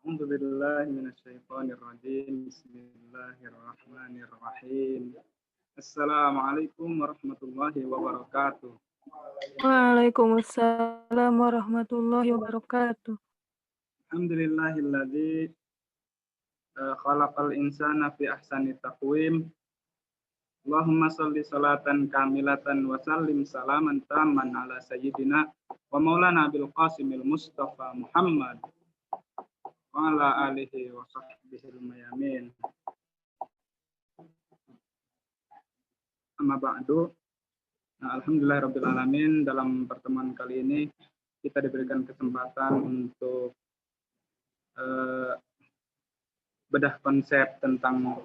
A'udzu billahi minasyaitonir rajim. Bismillahirrahmanirrahim. Assalamualaikum warahmatullahi wabarakatuh. Waalaikumsalam warahmatullahi wabarakatuh. Alhamdulillahilladzi khalaqal insana fi ahsani taqwim. Allahumma shalli salatan kamilatan wa sallim salaman tamman ala sayyidina wa maulana bil qasimil mustafa Muhammad wa ala alihi wa sahbihi al-mayamin. Amma ba'du. Alhamdulillahirabbil alamin, dalam pertemuan kali ini kita diberikan kesempatan untuk bedah konsep tentang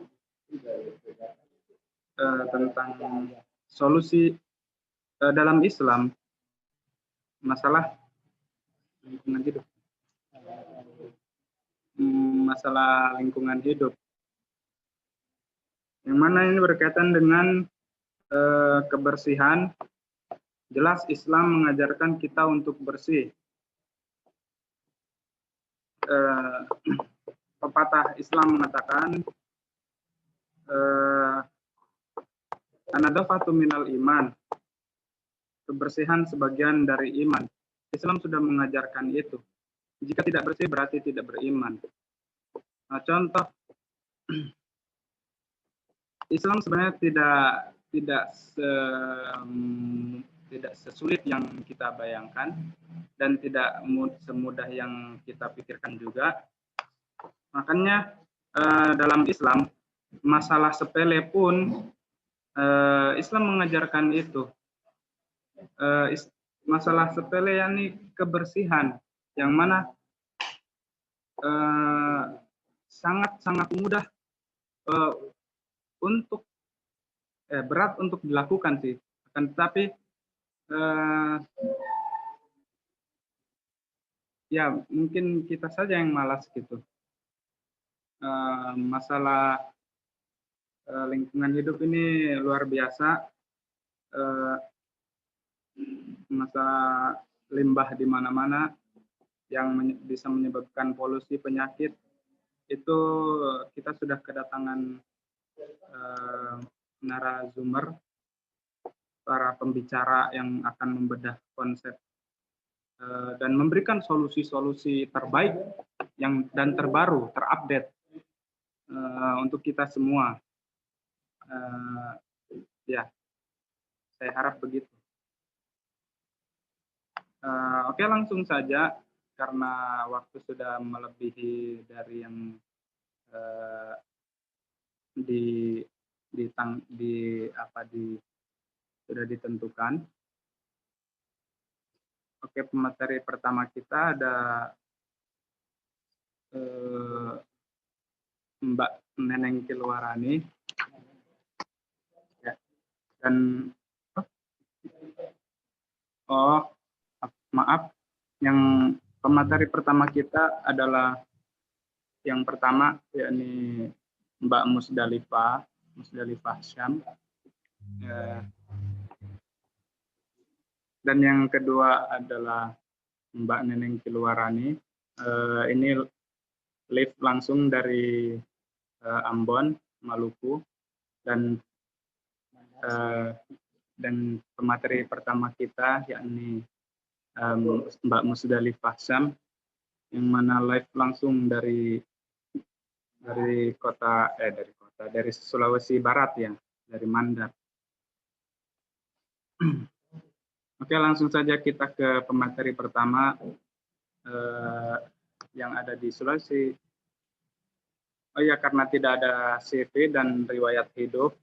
solusi dalam Islam masalah lingkungan hidup. Masalah lingkungan hidup. Yang mana ini berkaitan dengan kebersihan. Jelas Islam mengajarkan kita untuk bersih. Pepatah Islam mengatakan an-nadhafatu minal iman. Kebersihan sebagian dari iman. Islam sudah mengajarkan itu. Jika tidak bersih berarti tidak beriman. Nah, contoh Islam sebenarnya tidak sesulit yang kita bayangkan dan tidak semudah yang kita pikirkan juga. Makanya dalam Islam masalah sepele pun Islam mengajarkan itu. Masalah sepele yakni kebersihan yang mana sangat mudah untuk berat untuk dilakukan sih, akan tetapi ya mungkin kita saja yang malas gitu. Masalah lingkungan hidup ini luar biasa. Masalah limbah di mana-mana yang bisa menyebabkan polusi penyakit itu kita sudah kedatangan narasumber, para pembicara yang akan membedah konsep dan memberikan solusi-solusi terbaik dan terbaru, terupdate untuk kita semua. Ya, saya harap begitu. Oke, langsung saja karena waktu sudah melebihi dari yang sudah ditentukan. Oke, pemateri pertama kita ada Mbak Neneng Kilwarani. Ya. Dan maaf, yang pemateri pertama kita adalah yang pertama yakni Mbak Musdalifah Syam. Dan yang kedua adalah Mbak Neneng Kilwarani. Ini live langsung dari Ambon, Maluku, dan pemateri pertama kita yakni Mbak Musdalifah Syam, yang mana live langsung dari Sulawesi Barat ya, dari Mandar. Oke, langsung saja kita ke pemateri pertama yang ada di Sulawesi. Oh ya, karena tidak ada CV dan riwayat hidup,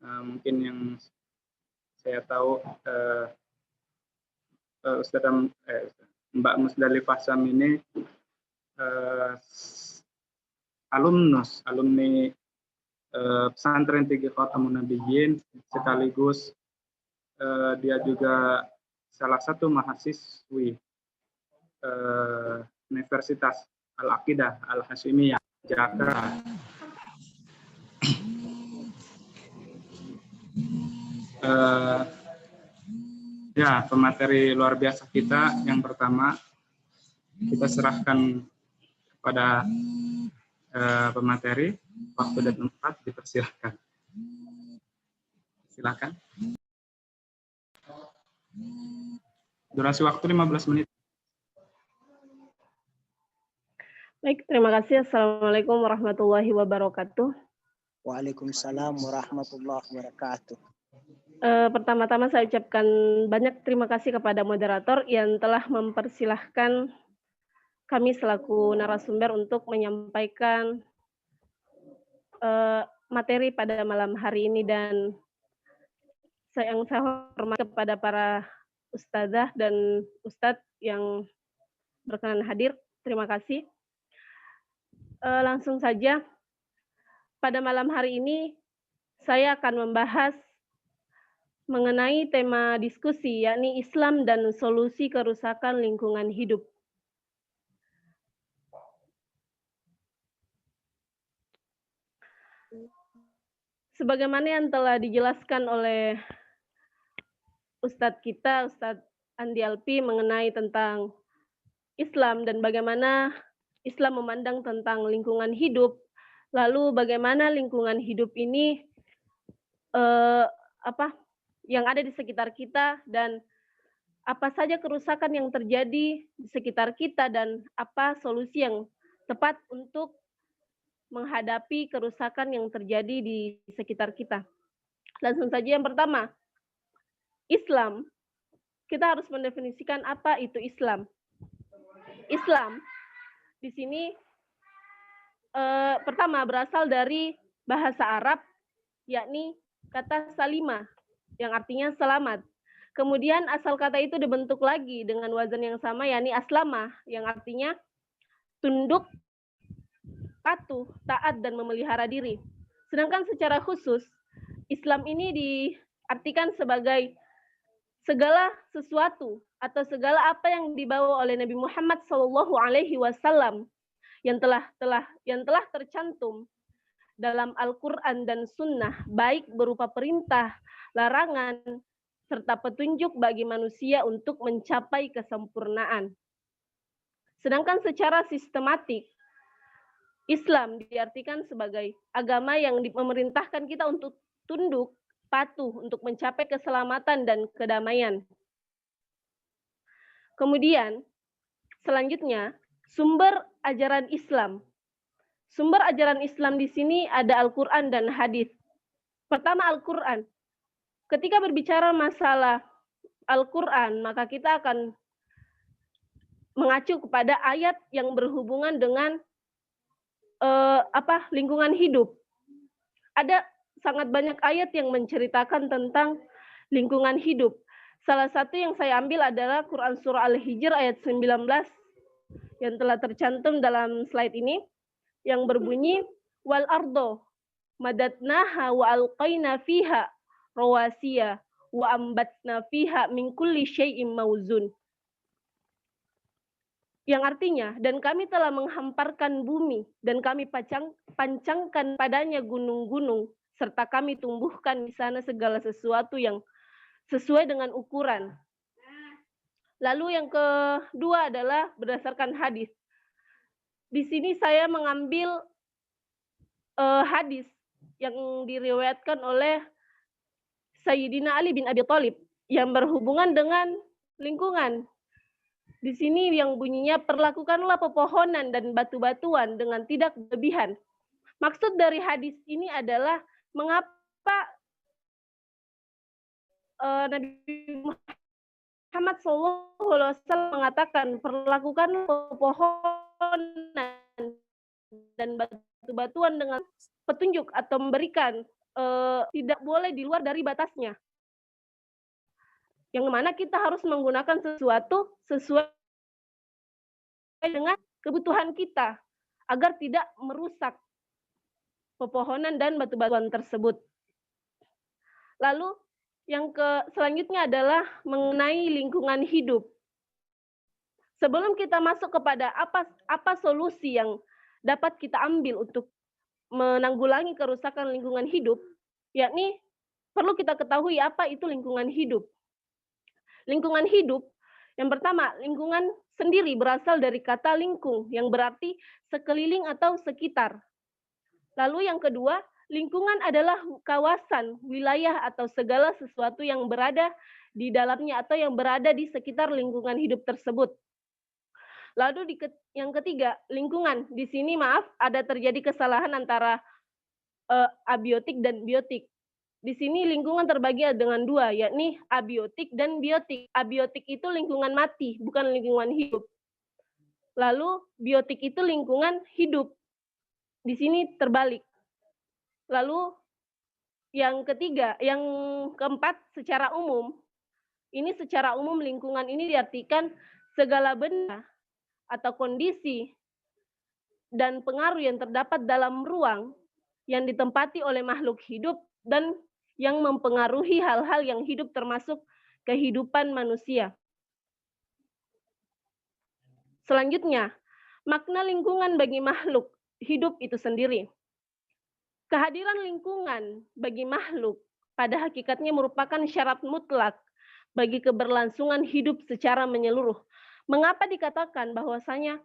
mungkin yang saya tahu Mbak Musdalifah Syam ini alumni pesantren Tinggi Khatamun Nabiyyin, sekaligus dia juga salah satu mahasiswi Universitas Al-Aqidah Al-Hasyimiyah Jakarta. Ya, pemateri luar biasa kita yang pertama kita serahkan pada pemateri, waktu dan tempat dipersilahkan. Silakan. Durasi waktu 15 menit. Baik, terima kasih. Assalamualaikum warahmatullahi wabarakatuh. Waalaikumsalam warahmatullahi wabarakatuh. Pertama-tama saya ucapkan banyak terima kasih kepada moderator yang telah mempersilahkan kami selaku narasumber untuk menyampaikan materi pada malam hari ini, dan yang saya hormati kepada para ustadzah dan ustadz yang berkenan hadir. Terima kasih. Langsung saja, pada malam hari ini saya akan membahas mengenai tema diskusi, yakni Islam dan solusi kerusakan lingkungan hidup. Sebagaimana yang telah dijelaskan oleh Ustadz kita, Ustadz Andi Alpi, mengenai tentang Islam dan bagaimana Islam memandang tentang lingkungan hidup, lalu bagaimana lingkungan hidup ini yang ada di sekitar kita, dan apa saja kerusakan yang terjadi di sekitar kita, dan apa solusi yang tepat untuk menghadapi kerusakan yang terjadi di sekitar kita. Langsung saja, yang pertama, Islam. Kita harus mendefinisikan apa itu Islam. Islam di sini pertama berasal dari bahasa Arab, yakni kata salimah, yang artinya selamat. Kemudian asal kata itu dibentuk lagi dengan wazan yang sama, yakni aslamah, yang artinya tunduk, patuh, taat, dan memelihara diri. Sedangkan secara khusus, Islam ini diartikan sebagai segala sesuatu atau segala apa yang dibawa oleh Nabi Muhammad SAW yang telah tercantum dalam Al-Quran dan Sunnah, baik berupa perintah, larangan, serta petunjuk bagi manusia untuk mencapai kesempurnaan. Sedangkan secara sistematik, Islam diartikan sebagai agama yang memerintahkan kita untuk tunduk, patuh, untuk mencapai keselamatan dan kedamaian. Kemudian, selanjutnya, sumber ajaran Islam. Sumber ajaran Islam di sini ada Al-Quran dan hadis. Pertama, Al-Quran. Ketika berbicara masalah Al-Quran, maka kita akan mengacu kepada ayat yang berhubungan dengan lingkungan hidup. Ada sangat banyak ayat yang menceritakan tentang lingkungan hidup. Salah satu yang saya ambil adalah Quran Surah Al-Hijr ayat 19 yang telah tercantum dalam slide ini, yang berbunyi, wal ardo madatnaha wa alqaina fiha rawasiya wa ambatna fiha min kulli syai'in mauzun. Yang artinya, dan kami telah menghamparkan bumi dan kami pancangkan padanya gunung-gunung, serta kami tumbuhkan di sana segala sesuatu yang sesuai dengan ukuran. Lalu yang kedua adalah berdasarkan hadis. Di sini saya mengambil hadis yang diriwayatkan oleh Sayyidina Ali bin Abi Thalib yang berhubungan dengan lingkungan. Di sini yang bunyinya, perlakukanlah pepohonan dan batu-batuan dengan tidak berlebihan. Maksud dari hadis ini adalah mengapa Nabi Muhammad SAW mengatakan perlakukan pepohonan dan batu-batuan dengan petunjuk atau memberikan tidak boleh di luar dari batasnya. Yang mana kita harus menggunakan sesuatu sesuai dengan kebutuhan kita agar tidak merusak pepohonan dan batu-batuan tersebut. Lalu yang selanjutnya adalah mengenai lingkungan hidup. Sebelum kita masuk kepada apa solusi yang dapat kita ambil untuk menanggulangi kerusakan lingkungan hidup, yakni perlu kita ketahui apa itu lingkungan hidup. Lingkungan hidup, yang pertama, lingkungan sendiri berasal dari kata lingkung yang berarti sekeliling atau sekitar. Lalu yang kedua, lingkungan adalah kawasan, wilayah atau segala sesuatu yang berada di dalamnya atau yang berada di sekitar lingkungan hidup tersebut. Lalu yang ketiga, lingkungan. Di sini maaf, ada terjadi kesalahan antara abiotik dan biotik. Di sini lingkungan terbagi dengan dua, yakni abiotik dan biotik. Abiotik itu lingkungan mati, bukan lingkungan hidup. Lalu biotik itu lingkungan hidup. Di sini terbalik. Lalu yang ketiga, yang keempat, secara umum. Ini secara umum lingkungan ini diartikan segala benda atau kondisi dan pengaruh yang terdapat dalam ruang yang ditempati oleh makhluk hidup dan yang mempengaruhi hal-hal yang hidup termasuk kehidupan manusia. Selanjutnya, makna lingkungan bagi makhluk hidup itu sendiri. Kehadiran lingkungan bagi makhluk pada hakikatnya merupakan syarat mutlak bagi keberlangsungan hidup secara menyeluruh. Mengapa dikatakan bahwasanya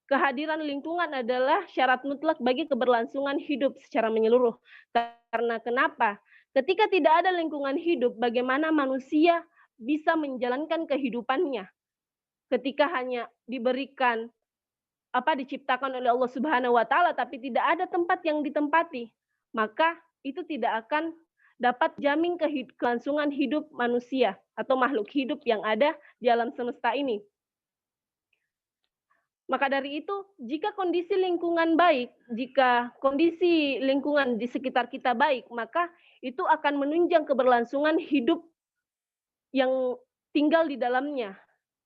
kehadiran lingkungan adalah syarat mutlak bagi keberlangsungan hidup secara menyeluruh? Karena kenapa? Ketika tidak ada lingkungan hidup, bagaimana manusia bisa menjalankan kehidupannya? Ketika hanya diberikan diciptakan oleh Allah Subhanahu wa taala tapi tidak ada tempat yang ditempati, maka itu tidak akan dapat jamin kelangsungan hidup manusia atau makhluk hidup yang ada di alam semesta ini. Maka dari itu, jika kondisi lingkungan baik, jika kondisi lingkungan di sekitar kita baik, maka itu akan menunjang keberlangsungan hidup yang tinggal di dalamnya.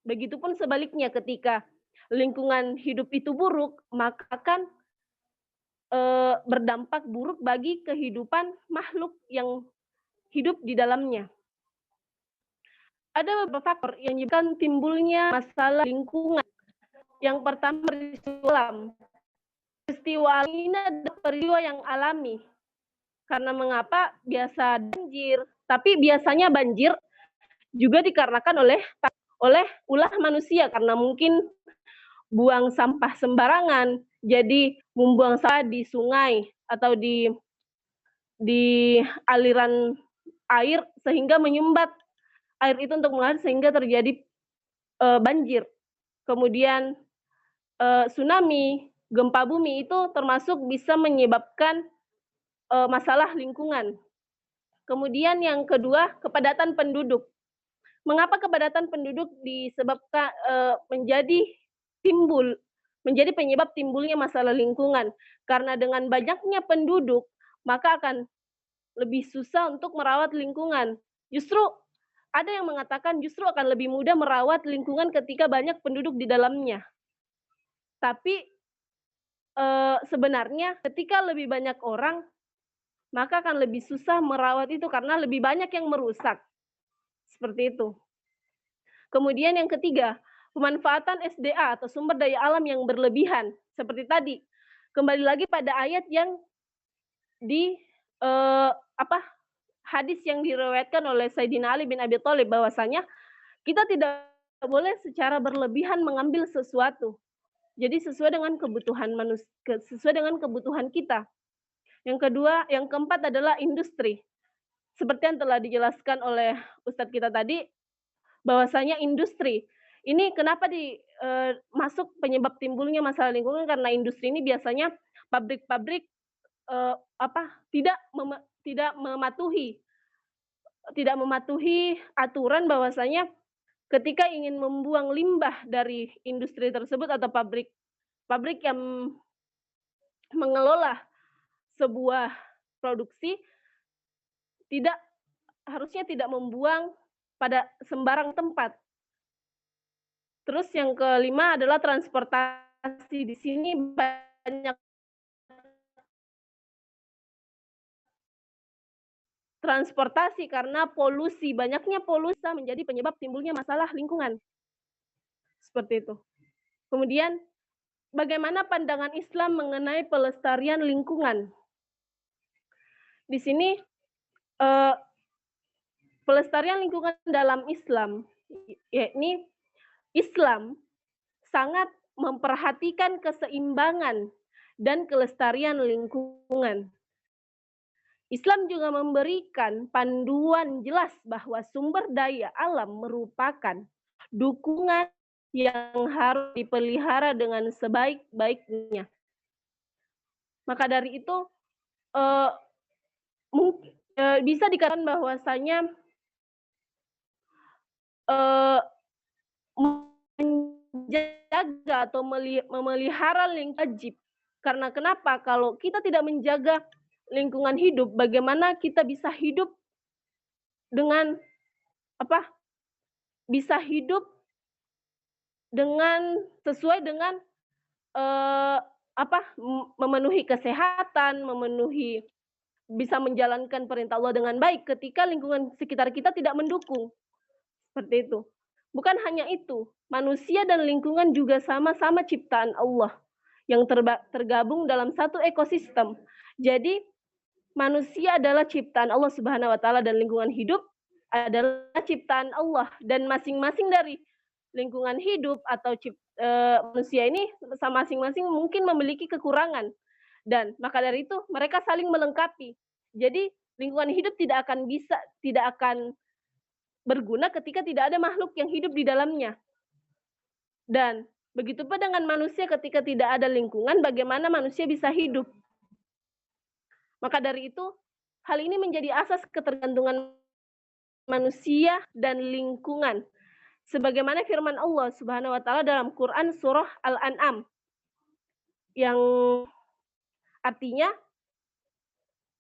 Begitupun sebaliknya, ketika lingkungan hidup itu buruk, maka akan berdampak buruk bagi kehidupan makhluk yang hidup di dalamnya. Ada beberapa faktor yang menyebabkan timbulnya masalah lingkungan. Yang pertama, peristiwa ini adalah peristiwa yang alami. Karena mengapa biasa banjir, tapi biasanya banjir juga dikarenakan oleh ulah manusia, karena mungkin buang sampah sembarangan, jadi membuang sampah di sungai atau di aliran air sehingga menyumbat air itu untuk mengalir sehingga terjadi banjir. Kemudian tsunami, gempa bumi itu termasuk bisa menyebabkan masalah lingkungan. Kemudian yang kedua, kepadatan penduduk. Mengapa kepadatan penduduk disebabkan menjadi penyebab timbulnya masalah lingkungan? Karena dengan banyaknya penduduk, maka akan lebih susah untuk merawat lingkungan. Justru ada yang mengatakan justru akan lebih mudah merawat lingkungan ketika banyak penduduk di dalamnya. Tapi sebenarnya ketika lebih banyak orang, maka akan lebih susah merawat itu karena lebih banyak yang merusak. Seperti itu. Kemudian yang ketiga, pemanfaatan SDA atau sumber daya alam yang berlebihan. Seperti tadi, kembali lagi pada ayat yang hadis yang diriwayatkan oleh Sayyidina Ali bin Abi Thalib bahwasanya kita tidak boleh secara berlebihan mengambil sesuatu. Jadi sesuai dengan kebutuhan manusia, sesuai dengan kebutuhan kita. Yang kedua, yang keempat adalah industri. Seperti yang telah dijelaskan oleh Ustadz kita tadi, bahwasanya industri ini kenapa masuk penyebab timbulnya masalah lingkungan, karena industri ini biasanya pabrik-pabrik tidak mematuhi aturan bahwasanya ketika ingin membuang limbah dari industri tersebut atau pabrik yang mengelola sebuah produksi harusnya tidak membuang pada sembarang tempat. Terus yang kelima adalah transportasi. Di sini banyak transportasi karena polusi, banyaknya polusi menjadi penyebab timbulnya masalah lingkungan. Seperti itu. Kemudian bagaimana pandangan Islam mengenai pelestarian lingkungan? Di sini pelestarian lingkungan dalam Islam, yakni Islam sangat memperhatikan keseimbangan dan kelestarian lingkungan. Islam juga memberikan panduan jelas bahwa sumber daya alam merupakan dukungan yang harus dipelihara dengan sebaik-baiknya. Maka dari itu bisa dikatakan bahwasanya menjaga atau memelihara lingkungan wajib. Karena kenapa? Kalau kita tidak menjaga lingkungan hidup, bagaimana kita bisa hidup dengan bisa hidup dengan sesuai dengan memenuhi kesehatan, bisa menjalankan perintah Allah dengan baik ketika lingkungan sekitar kita tidak mendukung. Seperti itu. Bukan hanya itu, manusia dan lingkungan juga sama-sama ciptaan Allah yang tergabung dalam satu ekosistem. Jadi manusia adalah ciptaan Allah Subhanahu wa taala dan lingkungan hidup adalah ciptaan Allah, dan masing-masing dari lingkungan hidup atau manusia ini masing-masing mungkin memiliki kekurangan, dan maka dari itu mereka saling melengkapi. Jadi lingkungan hidup tidak akan berguna ketika tidak ada makhluk yang hidup di dalamnya. Dan begitu pun dengan manusia, ketika tidak ada lingkungan, bagaimana manusia bisa hidup? Maka dari itu, hal ini menjadi asas ketergantungan manusia dan lingkungan. Sebagaimana firman Allah Subhanahu wa taala dalam Quran surah Al-An'am yang artinya,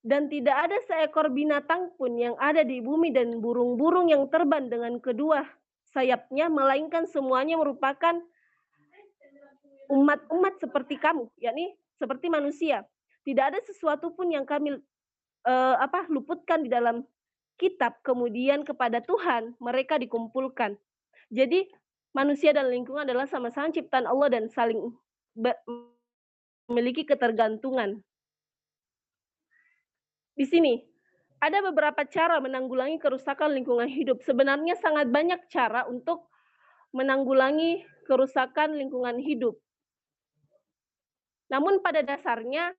dan tidak ada seekor binatang pun yang ada di bumi dan burung-burung yang terbang dengan kedua sayapnya, melainkan semuanya merupakan umat-umat seperti kamu, yakni seperti manusia. Tidak ada sesuatu pun yang kami luputkan di dalam kitab, kemudian kepada Tuhan mereka dikumpulkan. Jadi manusia dan lingkungan adalah sama-sama ciptaan Allah dan saling memiliki ketergantungan. Di sini ada beberapa cara menanggulangi kerusakan lingkungan hidup. Sebenarnya sangat banyak cara untuk menanggulangi kerusakan lingkungan hidup. Namun pada dasarnya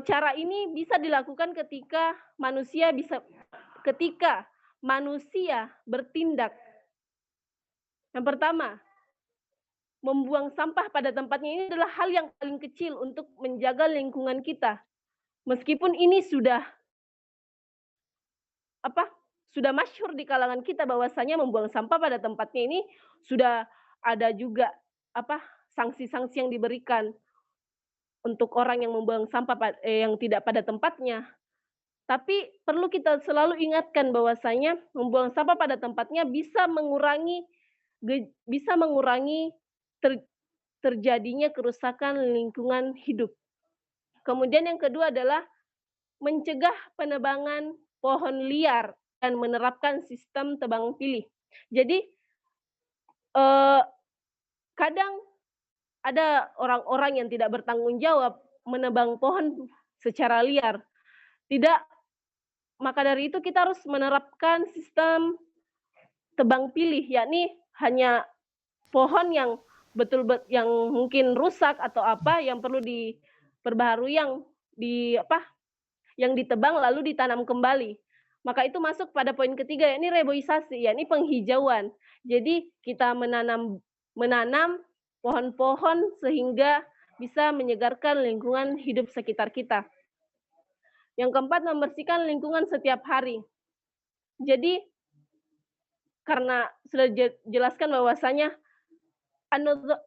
cara ini bisa dilakukan ketika manusia bertindak. Yang pertama, membuang sampah pada tempatnya. Ini adalah hal yang paling kecil untuk menjaga lingkungan kita. Meskipun ini sudah masyhur di kalangan kita bahwasanya membuang sampah pada tempatnya ini sudah ada juga sanksi-sanksi yang diberikan untuk orang yang membuang sampah yang tidak pada tempatnya. Tapi perlu kita selalu ingatkan bahwasanya membuang sampah pada tempatnya bisa mengurangi terjadinya kerusakan lingkungan hidup. Kemudian yang kedua adalah mencegah penebangan pohon liar dan menerapkan sistem tebang pilih. Jadi kadang ada orang-orang yang tidak bertanggung jawab menebang pohon secara liar. Maka dari itu kita harus menerapkan sistem tebang pilih, yakni hanya pohon yang yang mungkin rusak atau yang perlu diperbaharui, yang ditebang lalu ditanam kembali. Maka itu masuk pada poin ketiga, yakni reboisasi, yakni penghijauan. Jadi kita menanam pohon-pohon sehingga bisa menyegarkan lingkungan hidup sekitar kita. Yang keempat, membersihkan lingkungan setiap hari. Jadi karena sudah jelaskan bahwasanya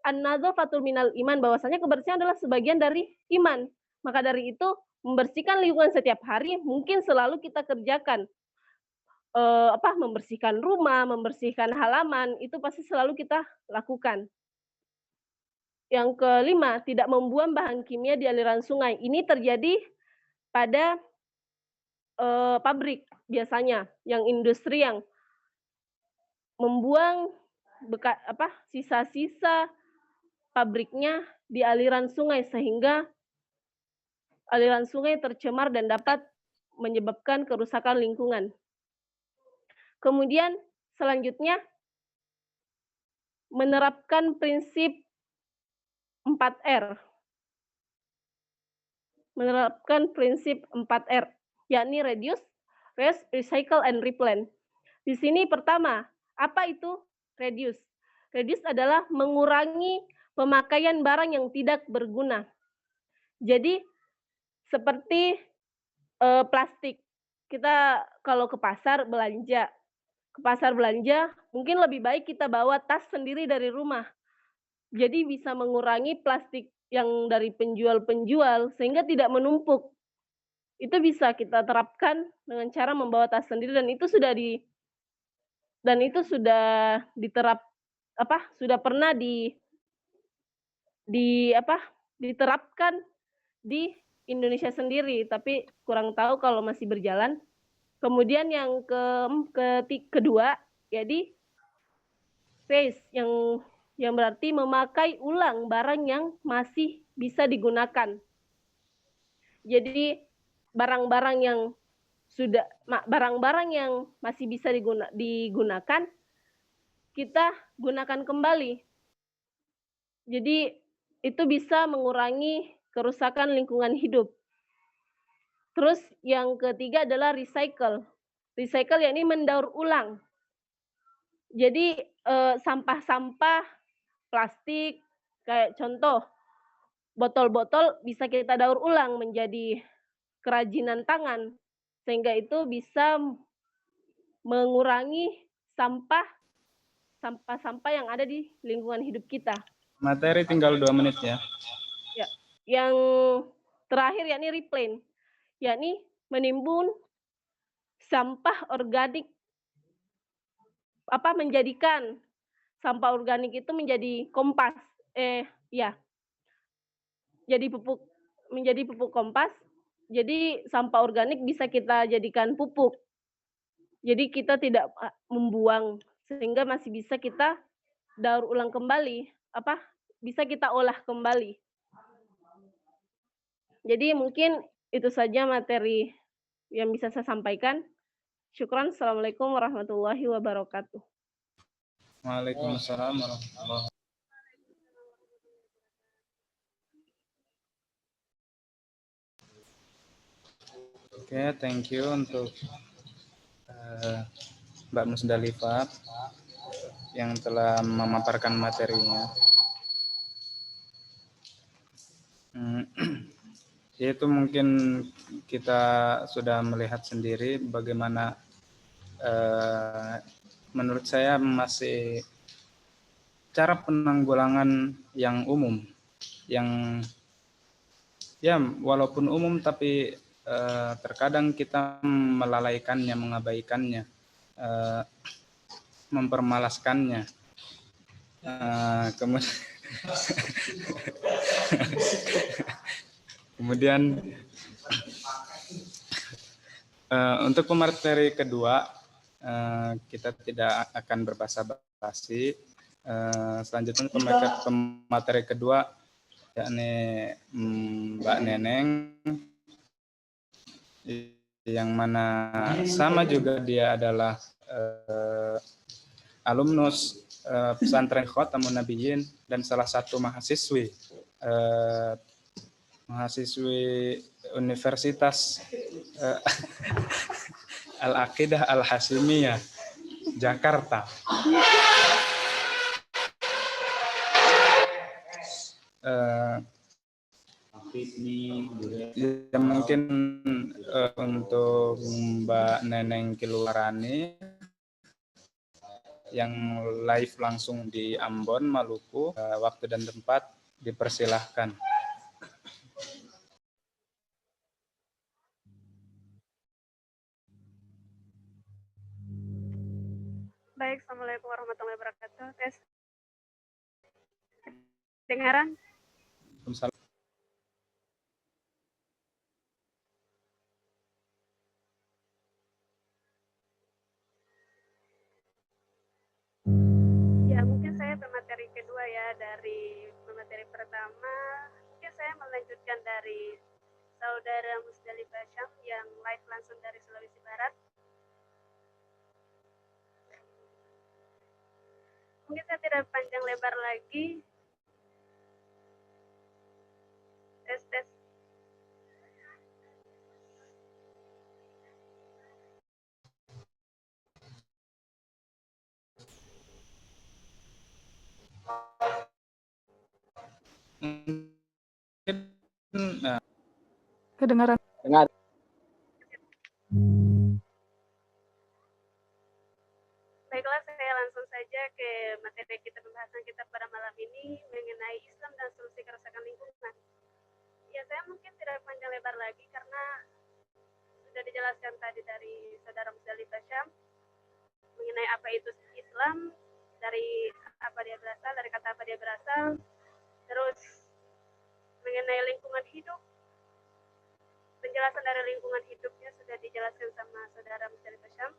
an-nadzafatul minal iman, bahwasanya kebersihan adalah sebagian dari iman. Maka dari itu membersihkan lingkungan setiap hari mungkin selalu kita kerjakan. Membersihkan rumah, membersihkan halaman, itu pasti selalu kita lakukan. Yang kelima, tidak membuang bahan kimia di aliran sungai. Ini terjadi pada pabrik biasanya, yang industri yang membuang sisa-sisa pabriknya di aliran sungai sehingga aliran sungai tercemar dan dapat menyebabkan kerusakan lingkungan. Kemudian selanjutnya menerapkan prinsip 4R. Menerapkan prinsip 4R, yakni reduce, reuse, recycle, and replan. Di sini pertama, apa itu reduce? Reduce adalah mengurangi pemakaian barang yang tidak berguna. Jadi seperti plastik. Kita kalau ke pasar belanja, mungkin lebih baik kita bawa tas sendiri dari rumah. Jadi bisa mengurangi plastik yang dari penjual-penjual sehingga tidak menumpuk. Itu bisa kita terapkan dengan cara membawa tas sendiri, dan itu sudah pernah diterapkan di Indonesia sendiri, tapi kurang tahu kalau masih berjalan. Kemudian yang kedua, jadi reuse yang berarti memakai ulang barang yang masih bisa digunakan. Jadi barang-barang yang masih bisa digunakan, kita gunakan kembali. Jadi itu bisa mengurangi kerusakan lingkungan hidup. Terus yang ketiga adalah recycle. Recycle yakni mendaur ulang. Jadi sampah-sampah plastik, kayak contoh botol-botol bisa kita daur ulang menjadi kerajinan tangan, sehingga itu bisa mengurangi sampah-sampah yang ada di lingkungan hidup kita. Materi tinggal 2 menit ya. Ya. Yang terakhir yakni replan, yakni menimbun sampah organik, menjadikan sampah organik itu menjadi kompas. Menjadi pupuk kompas. Jadi sampah organik bisa kita jadikan pupuk. Jadi kita tidak membuang, sehingga masih bisa kita daur ulang kembali, bisa kita olah kembali. Jadi mungkin itu saja materi yang bisa saya sampaikan. Syukran. Assalamualaikum warahmatullahi wabarakatuh. Waalaikumsalam warahmatullahi wabarakatuh. Oke, thank you untuk Mbak Musdalifah yang telah memaparkan materinya. Itu mungkin kita sudah melihat sendiri bagaimana menurut saya masih cara penanggulangan yang umum, yang ya walaupun umum tapi terkadang kita melalaikannya, mengabaikannya, mempermalaskannya. Kemudian untuk pemateri kedua kita tidak akan berbasa-basi. Selanjutnya pemateri kedua yakni Mbak Neneng, yang mana sama juga dia adalah alumnus pesantren Khotamun Nabiyyin dan salah satu mahasiswi Universitas Al-Aqidah Al-Hasimiyah Jakarta. Ya mungkin untuk Mbak Neneng Kiluarani yang live langsung di Ambon, Maluku, waktu dan tempat dipersilahkan. Baik, Assalamualaikum warahmatullahi wabarakatuh. Tes. Dengaran? Ya, mungkin saya pemateri kedua ya dari pemateri pertama. Mungkin saya melanjutkan dari saudara Musdalifah Syam yang live langsung dari Sulawesi Barat. Mungkin saya tidak panjang lebar lagi. Tes. Nah, Kedengaran. Dengar. Baiklah, saya langsung saja ke materi pembahasan kita pada malam ini mengenai Islam dan solusi kerusakan lingkungan. Ya, saya mungkin tidak panjang lebar lagi karena sudah dijelaskan tadi dari Saudara Musdalif Basyam mengenai apa itu Islam, dari apa dia berasal, dari kata apa dia berasal, terus mengenai lingkungan hidup, penjelasan dari lingkungan hidupnya sudah dijelaskan sama Saudara Musdalif Basyam.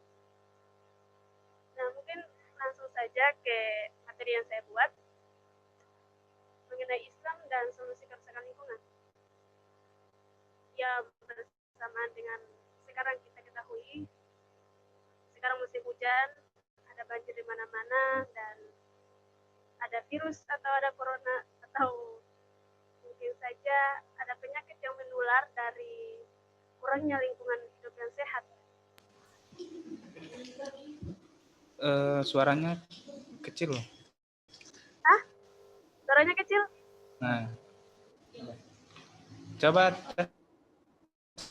Nah, mungkin langsung saja ke materi yang saya buat mengenai Islam dan solusi kerusakan lingkungan. Ya, bersamaan dengan sekarang kita ketahui, sekarang musim hujan, ada banjir di mana-mana, dan ada virus atau ada corona, atau mungkin saja ada penyakit yang menular dari kurangnya lingkungan hidup yang sehat. Suaranya kecil loh. Suaranya kecil? Nah, coba tes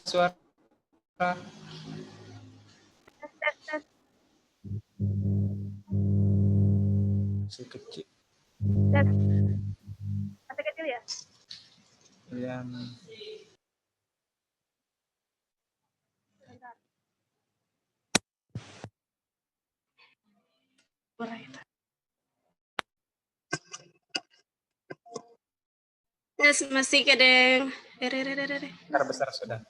suara. Tes. Masih kecil. Tes. Masih kecil ya? Ya. Yes, masih kedeng. Besar sudah.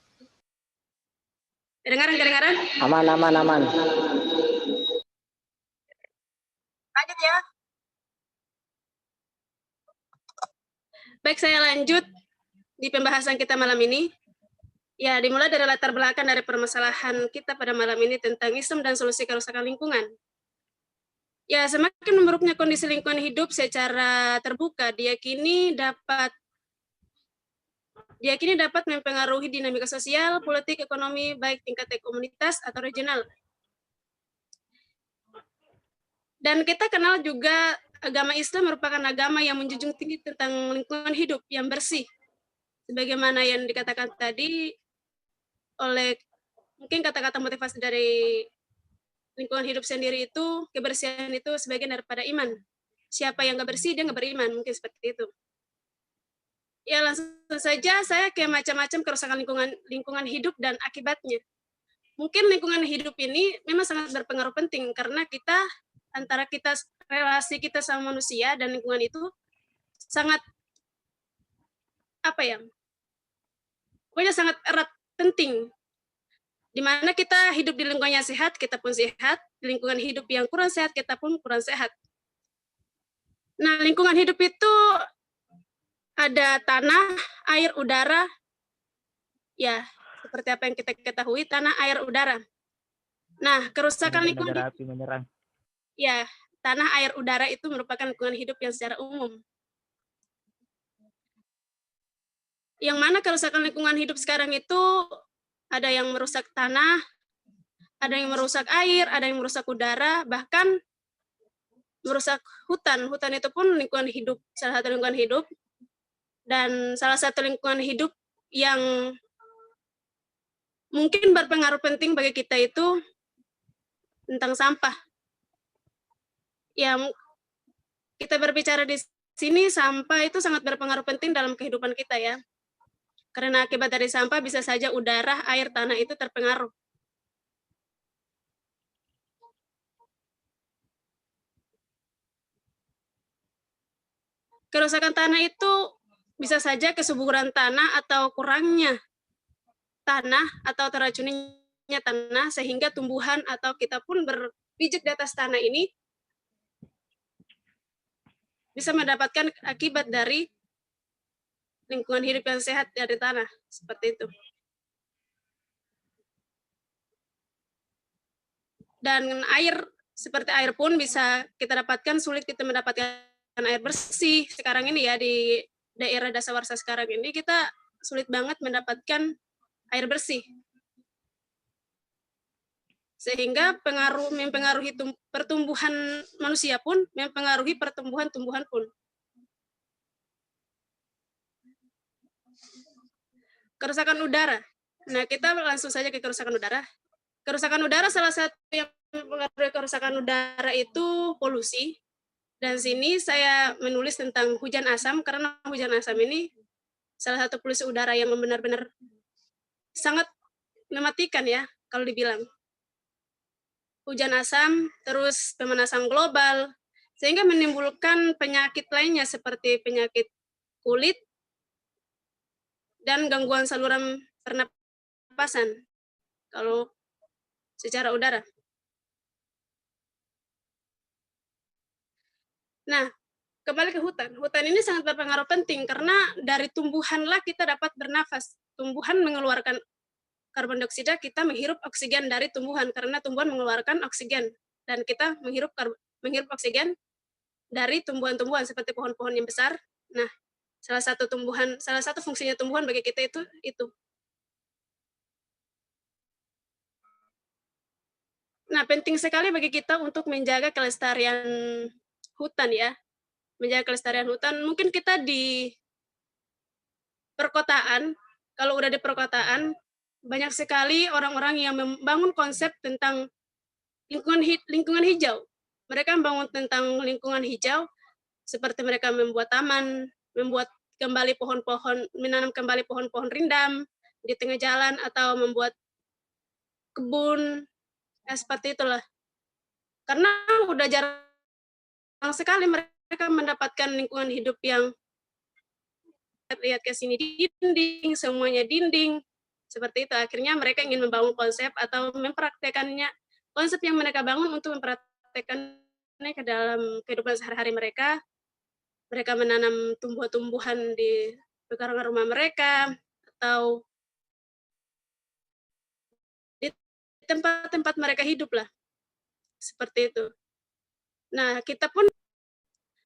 Kedengaran? Aman. Lanjut ya. Baik, saya lanjut di pembahasan kita malam ini. Ya, dimulai dari latar belakang dari permasalahan kita pada malam ini tentang Islam dan solusi kerusakan lingkungan. Ya, semakin memburuknya kondisi lingkungan hidup secara terbuka diyakini dapat mempengaruhi dinamika sosial, politik, ekonomi, baik tingkat komunitas atau regional. Dan kita kenal juga agama Islam merupakan agama yang menjunjung tinggi tentang lingkungan hidup yang bersih. Sebagaimana yang dikatakan tadi oleh mungkin kata-kata motivasi dari lingkungan hidup sendiri itu, kebersihan itu sebagian daripada iman. Siapa yang nggak bersih, dia nggak beriman, mungkin seperti itu. Ya, langsung saja saya ke macam-macam kerusakan lingkungan hidup dan akibatnya. Mungkin lingkungan hidup ini memang sangat berpengaruh penting karena relasi kita sama manusia dan lingkungan itu sangat pokoknya sangat erat, penting. Di mana kita hidup di lingkungan yang sehat, kita pun sehat. Di lingkungan hidup yang kurang sehat, kita pun kurang sehat. Nah, lingkungan hidup itu ada tanah, air, udara. Ya, seperti apa yang kita ketahui, tanah, air, udara. Nah, kerusakan lingkungan hidup. Ya, tanah, air, udara itu merupakan lingkungan hidup yang secara umum. Yang mana kerusakan lingkungan hidup sekarang itu ada yang merusak tanah, ada yang merusak air, ada yang merusak udara, bahkan merusak hutan. Hutan itu pun lingkungan hidup, salah satu lingkungan hidup. Dan salah satu lingkungan hidup yang mungkin berpengaruh penting bagi kita itu tentang sampah. Ya, kita berbicara di sini, sampah itu sangat berpengaruh penting dalam kehidupan kita ya. Karena akibat dari sampah bisa saja udara, air, tanah itu terpengaruh. Kerusakan tanah itu bisa saja kesuburan tanah atau kurangnya tanah atau teracuninya tanah sehingga tumbuhan atau kita pun berpijak di atas tanah ini bisa mendapatkan akibat dari lingkungan hidup yang sehat dari tanah, seperti itu. Dan air seperti air pun bisa kita dapatkan, sulit kita mendapatkan air bersih. Sekarang ini ya di daerah dasawarsa sekarang ini kita sulit banget mendapatkan air bersih. Sehingga mempengaruhi pertumbuhan manusia pun, mempengaruhi pertumbuhan tumbuhan pun. Kerusakan udara. Nah, kita langsung saja ke kerusakan udara. Kerusakan udara, salah satu yang mempengaruhi kerusakan udara itu polusi. Dan sini saya menulis tentang hujan asam, karena hujan asam ini salah satu polusi udara yang benar-benar sangat mematikan ya, kalau dibilang. Hujan asam, terus pemanasan global, sehingga menimbulkan penyakit lainnya seperti penyakit kulit, dan gangguan saluran pernapasan, kalau secara udara. Nah, kembali ke hutan. Hutan ini sangat berpengaruh penting karena dari tumbuhanlah kita dapat bernafas. Tumbuhan mengeluarkan karbon dioksida, kita menghirup oksigen dari tumbuhan karena tumbuhan mengeluarkan oksigen dan kita menghirup oksigen dari tumbuhan-tumbuhan seperti pohon-pohon yang besar. Nah, salah satu fungsinya tumbuhan bagi kita itu. Nah, penting sekali bagi kita untuk menjaga kelestarian hutan ya. Menjaga kelestarian hutan, mungkin kita di perkotaan, kalau udah di perkotaan, banyak sekali orang-orang yang membangun konsep tentang lingkungan hijau. Mereka membangun tentang lingkungan hijau, seperti mereka membuat taman, menanam kembali pohon-pohon rindam di tengah jalan, atau membuat kebun, seperti itulah. Karena udah jarang sekali mereka mendapatkan lingkungan hidup yang lihat ke sini dinding, semuanya dinding, seperti itu. Akhirnya mereka ingin membangun konsep atau mempraktekannya, konsep yang mereka bangun untuk mempraktekannya ke dalam kehidupan sehari-hari mereka. Mereka menanam tumbuh-tumbuhan di pekarangan rumah mereka, atau di tempat-tempat mereka hidup lah, seperti itu. Nah, kita pun,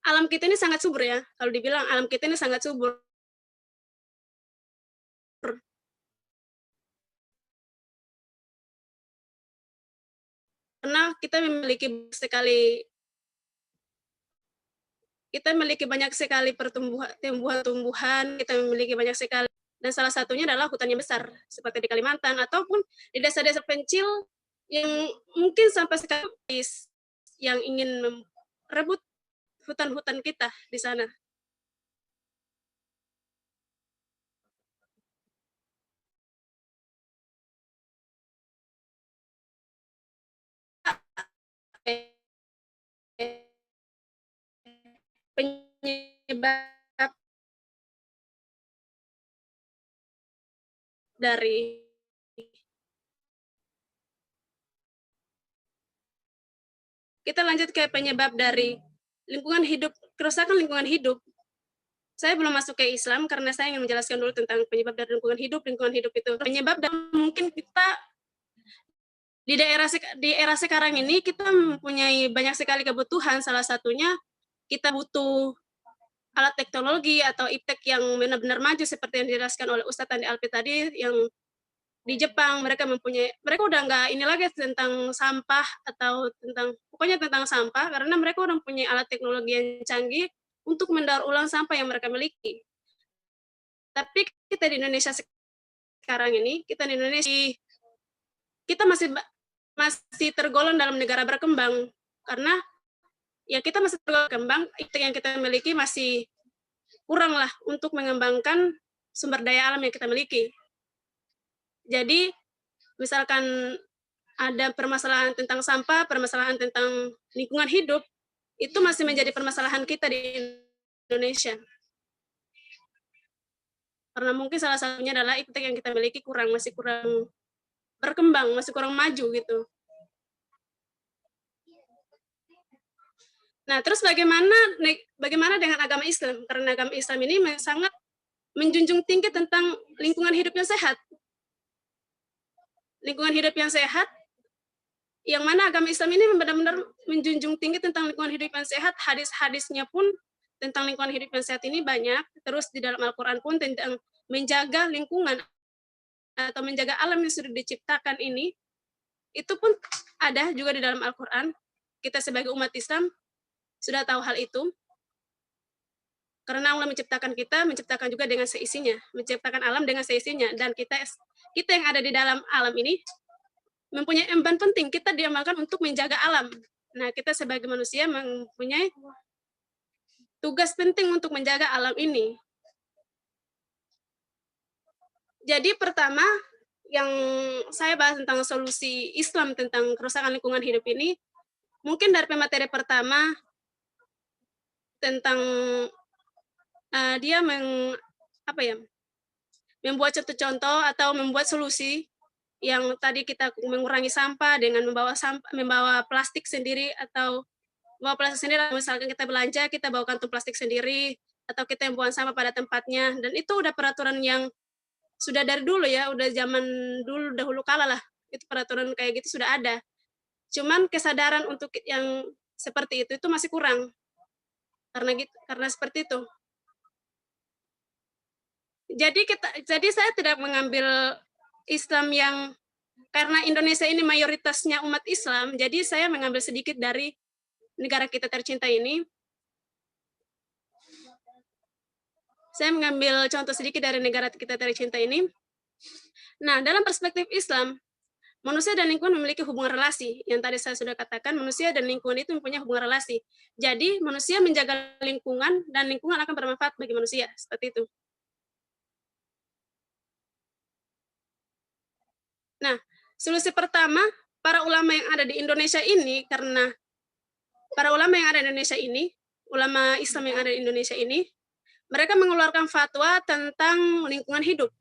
alam kita ini sangat subur ya, kalau dibilang alam kita ini sangat subur. Karena kita memiliki banyak sekali tumbuhan-tumbuhan, kita memiliki banyak sekali, dan salah satunya adalah hutan yang besar, seperti di Kalimantan, ataupun di desa-desa pencil yang mungkin sampai sekarang yang ingin merebut hutan-hutan kita di sana. Penyebab dari kita lanjut ke penyebab dari kerusakan lingkungan hidup. Saya belum masuk ke Islam karena saya ingin menjelaskan dulu tentang penyebab dari lingkungan hidup. Lingkungan hidup itu penyebab, dan mungkin kita di era sekarang ini kita mempunyai banyak sekali kebutuhan. Salah satunya kita butuh alat teknologi atau iptek yang benar-benar maju, seperti yang dijelaskan oleh Ustadz Andi Alpi tadi, yang di Jepang mereka udah nggak ini lagi tentang sampah atau pokoknya tentang sampah, karena mereka udah punya alat teknologi yang canggih untuk mendaur ulang sampah yang mereka miliki. Tapi kita di Indonesia sekarang ini, kita masih tergolong dalam negara berkembang, karena ya kita masih berkembang, iptek yang kita miliki masih kurang lah untuk mengembangkan sumber daya alam yang kita miliki. Jadi, misalkan ada permasalahan tentang sampah, permasalahan tentang lingkungan hidup, itu masih menjadi permasalahan kita di Indonesia. Karena mungkin salah satunya adalah iptek yang kita miliki masih kurang berkembang, masih kurang maju gitu. Nah, terus bagaimana dengan agama Islam? Karena agama Islam ini sangat menjunjung tinggi tentang lingkungan hidup yang sehat. Lingkungan hidup yang sehat yang mana agama Islam ini benar-benar menjunjung tinggi tentang lingkungan hidup yang sehat. Hadis-hadisnya pun tentang lingkungan hidup yang sehat ini banyak. Terus di dalam Al-Quran pun tentang menjaga lingkungan atau menjaga alam yang sudah diciptakan ini, itu pun ada juga di dalam Al-Quran. Kita sebagai umat Islam sudah tahu hal itu. Karena Allah menciptakan kita, menciptakan juga dengan seisinya, menciptakan alam dengan seisinya, dan kita yang ada di dalam alam ini mempunyai emban penting. Kita diamalkan untuk menjaga alam. Nah, kita sebagai manusia mempunyai tugas penting untuk menjaga alam ini. Jadi pertama, yang saya bahas tentang solusi Islam tentang kerusakan lingkungan hidup ini, mungkin dari pemateri pertama tentang dia membuat contoh-contoh atau membuat solusi yang tadi kita mengurangi sampah dengan membawa plastik sendiri, atau bawa plastik sendiri. Misalkan kita belanja, kita bawa kantung plastik sendiri, atau kita yang buang sampah pada tempatnya. Dan itu udah peraturan yang sudah dari dulu ya, udah zaman dahulu kala lah. Itu peraturan kayak gitu sudah ada. Cuman kesadaran untuk yang seperti itu masih kurang. Karena seperti itu. Jadi saya tidak mengambil Islam yang, karena Indonesia ini mayoritasnya umat Islam, jadi saya mengambil sedikit dari negara kita tercinta ini. Saya mengambil contoh sedikit dari negara kita tercinta ini. Nah, dalam perspektif Islam, manusia dan lingkungan memiliki hubungan relasi. Yang tadi saya sudah katakan, manusia dan lingkungan itu mempunyai hubungan relasi. Jadi, manusia menjaga lingkungan, dan lingkungan akan bermanfaat bagi manusia. Seperti itu. Nah, solusi pertama, para ulama yang ada di Indonesia ini, karena para ulama yang ada di Indonesia ini, ulama Islam yang ada di Indonesia ini, mereka mengeluarkan fatwa tentang lingkungan hidup.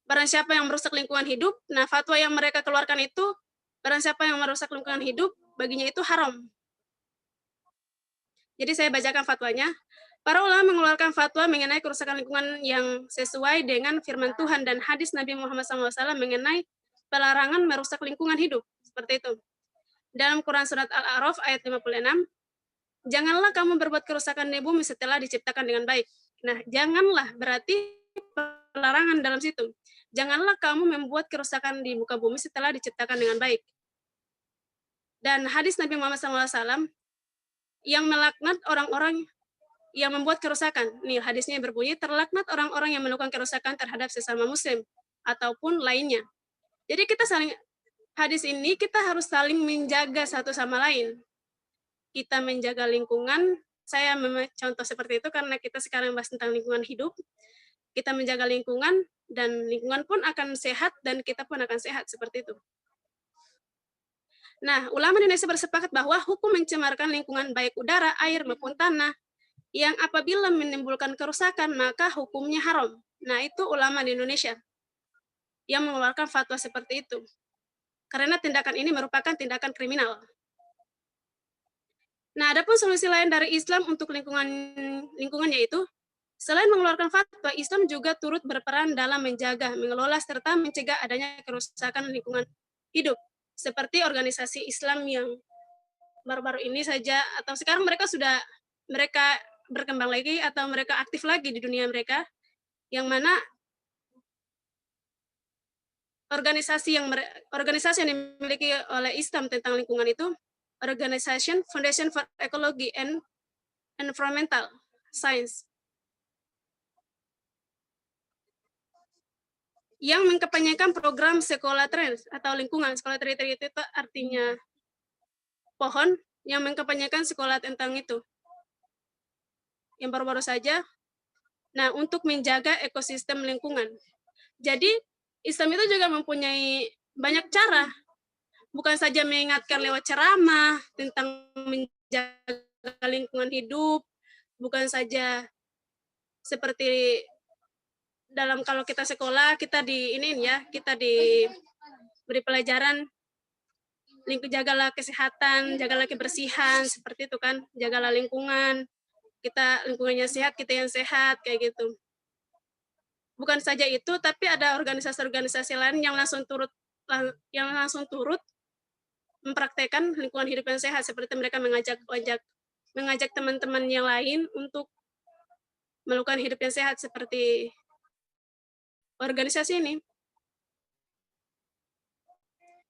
Barang siapa yang merusak lingkungan hidup, nah fatwa yang mereka keluarkan itu, barang siapa yang merusak lingkungan hidup, baginya itu haram. Jadi saya bacakan fatwanya. Para ulama mengeluarkan fatwa mengenai kerusakan lingkungan yang sesuai dengan firman Tuhan dan hadis Nabi Muhammad SAW mengenai pelarangan merusak lingkungan hidup. Seperti itu. Dalam Quran Surat Al-A'raf ayat 56, janganlah kamu berbuat kerusakan di bumi setelah diciptakan dengan baik. Nah, janganlah berarti pelarangan dalam situ. Janganlah kamu membuat kerusakan di muka bumi setelah diciptakan dengan baik. Dan hadis Nabi Muhammad SAW yang melaknat orang-orang yang membuat kerusakan. Nih, hadisnya berbunyi, terlaknat orang-orang yang melakukan kerusakan terhadap sesama muslim ataupun lainnya. Jadi hadis ini kita harus saling menjaga satu sama lain. Kita menjaga lingkungan, saya contoh seperti itu karena kita sekarang bahas tentang lingkungan hidup. Kita menjaga lingkungan, dan lingkungan pun akan sehat, dan kita pun akan sehat, seperti itu. Nah, ulama Indonesia bersepakat bahwa hukum mencemarkan lingkungan baik udara, air, maupun tanah yang apabila menimbulkan kerusakan, maka hukumnya haram. Nah, itu ulama di Indonesia yang mengeluarkan fatwa seperti itu. Karena tindakan ini merupakan tindakan kriminal. Nah, adapun solusi lain dari Islam untuk lingkungan yaitu, selain mengeluarkan fatwa, Islam juga turut berperan dalam menjaga, mengelola, serta mencegah adanya kerusakan lingkungan hidup. Seperti organisasi Islam yang baru-baru ini saja, atau sekarang mereka berkembang lagi, atau mereka aktif lagi di dunia mereka, yang mana organisasi yang dimiliki oleh Islam tentang lingkungan itu, Organization Foundation for Ecology and Environmental Science, yang mengkampanyekan program sekolah trans atau lingkungan. Sekolah trans itu artinya pohon, yang mengkampanyekan sekolah tentang itu. Yang baru-baru saja. Nah, untuk menjaga ekosistem lingkungan. Jadi, Islam itu juga mempunyai banyak cara. Bukan saja mengingatkan lewat ceramah tentang menjaga lingkungan hidup, bukan saja seperti dalam kalau kita sekolah, kita diberi pelajaran, jagalah kesehatan, jagalah kebersihan, seperti itu kan, jagalah lingkungan, lingkungannya sehat, kita yang sehat, kayak gitu. Bukan saja itu, tapi ada organisasi-organisasi lain yang langsung turut mempraktekkan lingkungan hidup yang sehat, seperti mereka mengajak teman-teman yang lain untuk melakukan hidup yang sehat seperti organisasi ini.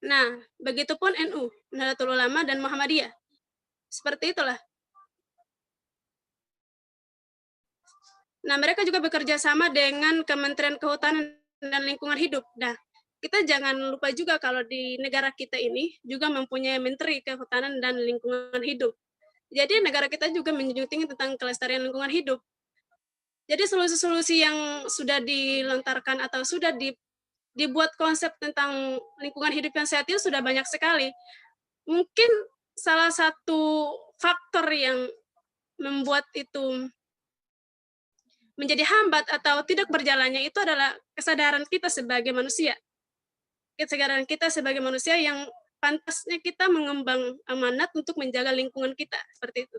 Nah, begitupun NU, Nahdlatul Ulama dan Muhammadiyah. Seperti itulah. Nah, mereka juga bekerja sama dengan Kementerian Kehutanan dan Lingkungan Hidup. Nah, kita jangan lupa juga kalau di negara kita ini juga mempunyai Menteri Kehutanan dan Lingkungan Hidup. Jadi negara kita juga menjunjung tinggi tentang kelestarian lingkungan hidup. Jadi solusi-solusi yang sudah dilontarkan atau sudah dibuat konsep tentang lingkungan hidup yang sehat itu sudah banyak sekali. Mungkin salah satu faktor yang membuat itu menjadi hambat atau tidak berjalannya itu adalah kesadaran kita sebagai manusia. Kesadaran kita sebagai manusia yang pantasnya kita mengemban amanat untuk menjaga lingkungan kita, seperti itu.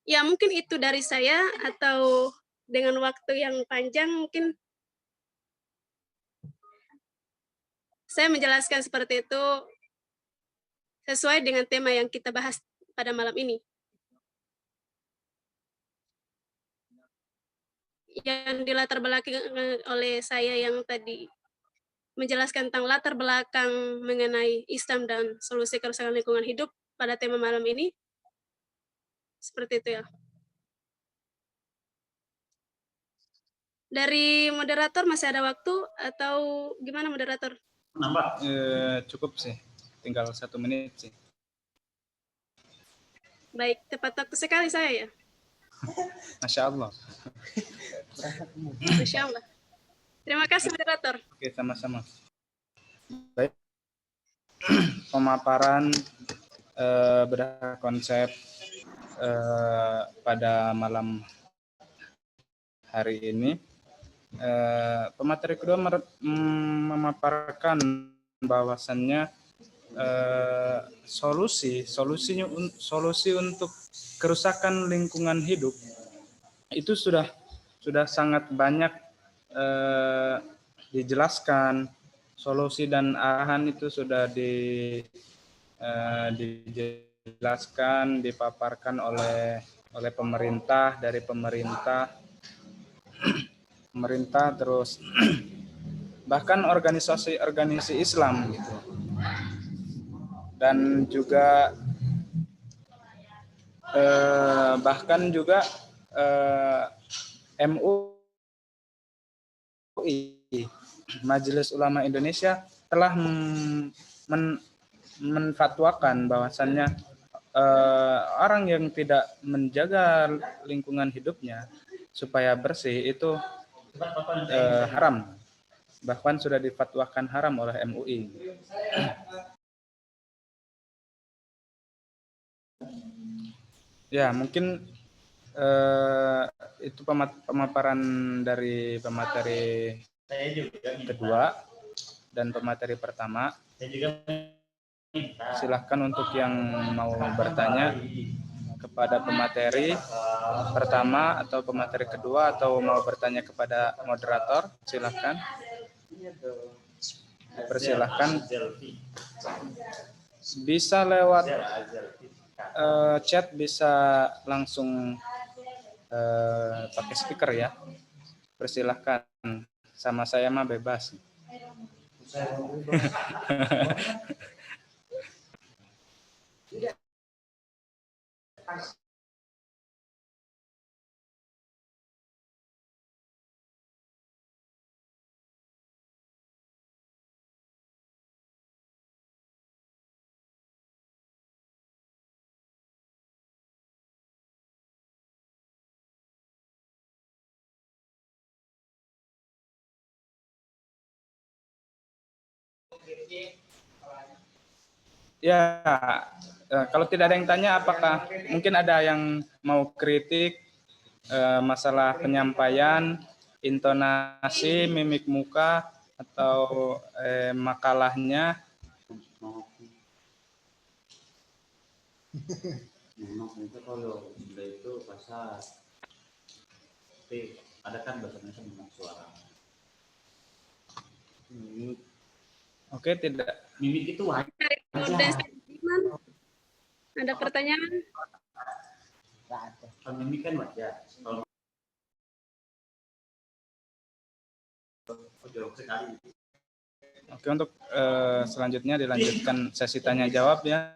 Ya, mungkin itu dari saya, atau dengan waktu yang panjang mungkin saya menjelaskan seperti itu sesuai dengan tema yang kita bahas pada malam ini. Yang dilatar belakangi oleh saya yang tadi menjelaskan tentang latar belakang mengenai Islam dan solusi kerusakan lingkungan hidup pada tema malam ini. Seperti itu ya. Dari moderator masih ada waktu atau gimana moderator? Cukup sih, tinggal 1 menit sih. Baik, tepat waktu sekali saya ya. Masya Allah. Masya Allah. Terima kasih moderator. Oke, sama-sama. Baik. Pemaparan berdasarkan konsep pada malam hari ini. Pemateri kedua memaparkan bahwasannya solusi untuk kerusakan lingkungan hidup itu sudah sangat banyak dijelaskan. Solusi dan arahan itu sudah dijelaskan, dipaparkan oleh pemerintah, terus bahkan organisasi Islam gitu. Dan juga bahkan juga MUI, Majelis Ulama Indonesia, telah menfatwakan bahwasannya orang yang tidak menjaga lingkungan hidupnya supaya bersih itu haram. Bahkan sudah difatwakan haram oleh MUI. Ya, mungkin itu pemaparan dari pemateri kedua dan pemateri pertama. Silahkan untuk yang mau bertanya kepada pemateri pertama atau pemateri kedua, atau mau bertanya kepada moderator, silahkan. Persilahkan. Bisa lewat chat, bisa langsung pakai speaker ya. Persilahkan. Sama saya mah bebas. Ya, kalau tidak ada yang tanya, apakah mungkin ada yang mau kritik masalah penyampaian, intonasi, mimik muka, atau makalahnya? Memang itu kalau benda itu pasar, tapi ada kan bahasa Indonesia memang suara. Oke, tidak. Mimik itu wajar. Ada pertanyaan? Kalau mimik kan wajar. Kalau jorok sekali. Oke, untuk selanjutnya dilanjutkan sesi tanya jawab ya.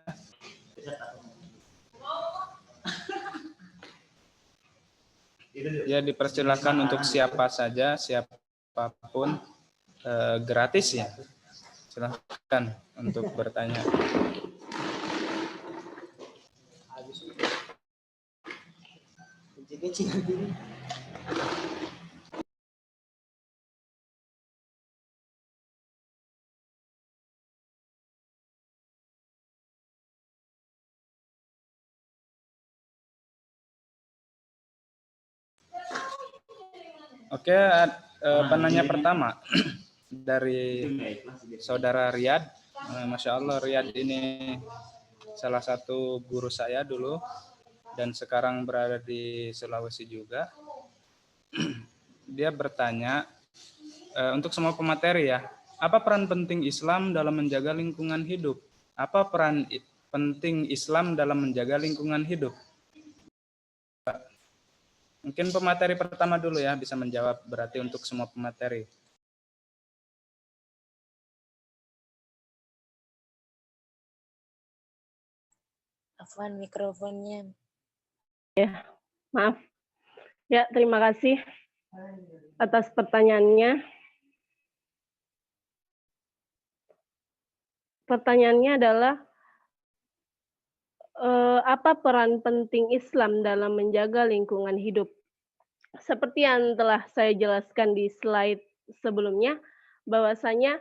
Ya, dipersilakan untuk siapa saja, siapapun, gratis ya. Silakan untuk bertanya. Oke, penanya pertama dari saudara Riyad. Masya Allah, Riyad ini salah satu guru saya dulu dan sekarang berada di Sulawesi juga. Dia bertanya, untuk semua pemateri ya, apa peran penting Islam dalam menjaga lingkungan hidup? Apa peran penting Islam dalam menjaga lingkungan hidup? Mungkin pemateri pertama dulu ya bisa menjawab, berarti untuk semua pemateri. Afwan mikrofonnya. Ya, maaf. Ya, terima kasih atas pertanyaannya. Pertanyaannya adalah apa peran penting Islam dalam menjaga lingkungan hidup? Seperti yang telah saya jelaskan di slide sebelumnya, bahwasanya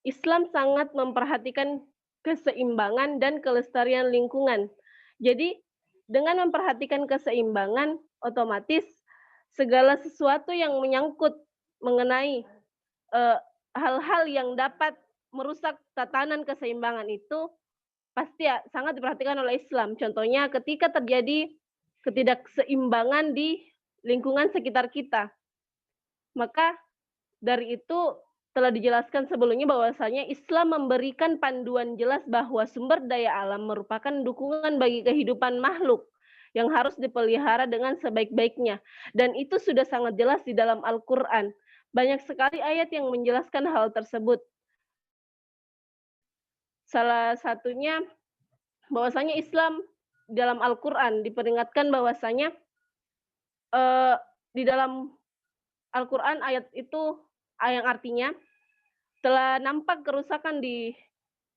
Islam sangat memperhatikan keseimbangan dan kelestarian lingkungan. Jadi, dengan memperhatikan keseimbangan, otomatis segala sesuatu yang menyangkut mengenai hal-hal yang dapat merusak tatanan keseimbangan itu pasti sangat diperhatikan oleh Islam. Contohnya ketika terjadi ketidakseimbangan di lingkungan sekitar kita. Maka dari itu telah dijelaskan sebelumnya bahwasanya Islam memberikan panduan jelas bahwa sumber daya alam merupakan dukungan bagi kehidupan makhluk yang harus dipelihara dengan sebaik-baiknya. Dan itu sudah sangat jelas di dalam Al-Quran. Banyak sekali ayat yang menjelaskan hal tersebut. Salah satunya bahwasanya Islam dalam Al-Quran diperingatkan bahwasanya di dalam Al-Quran ayat itu yang artinya telah nampak kerusakan di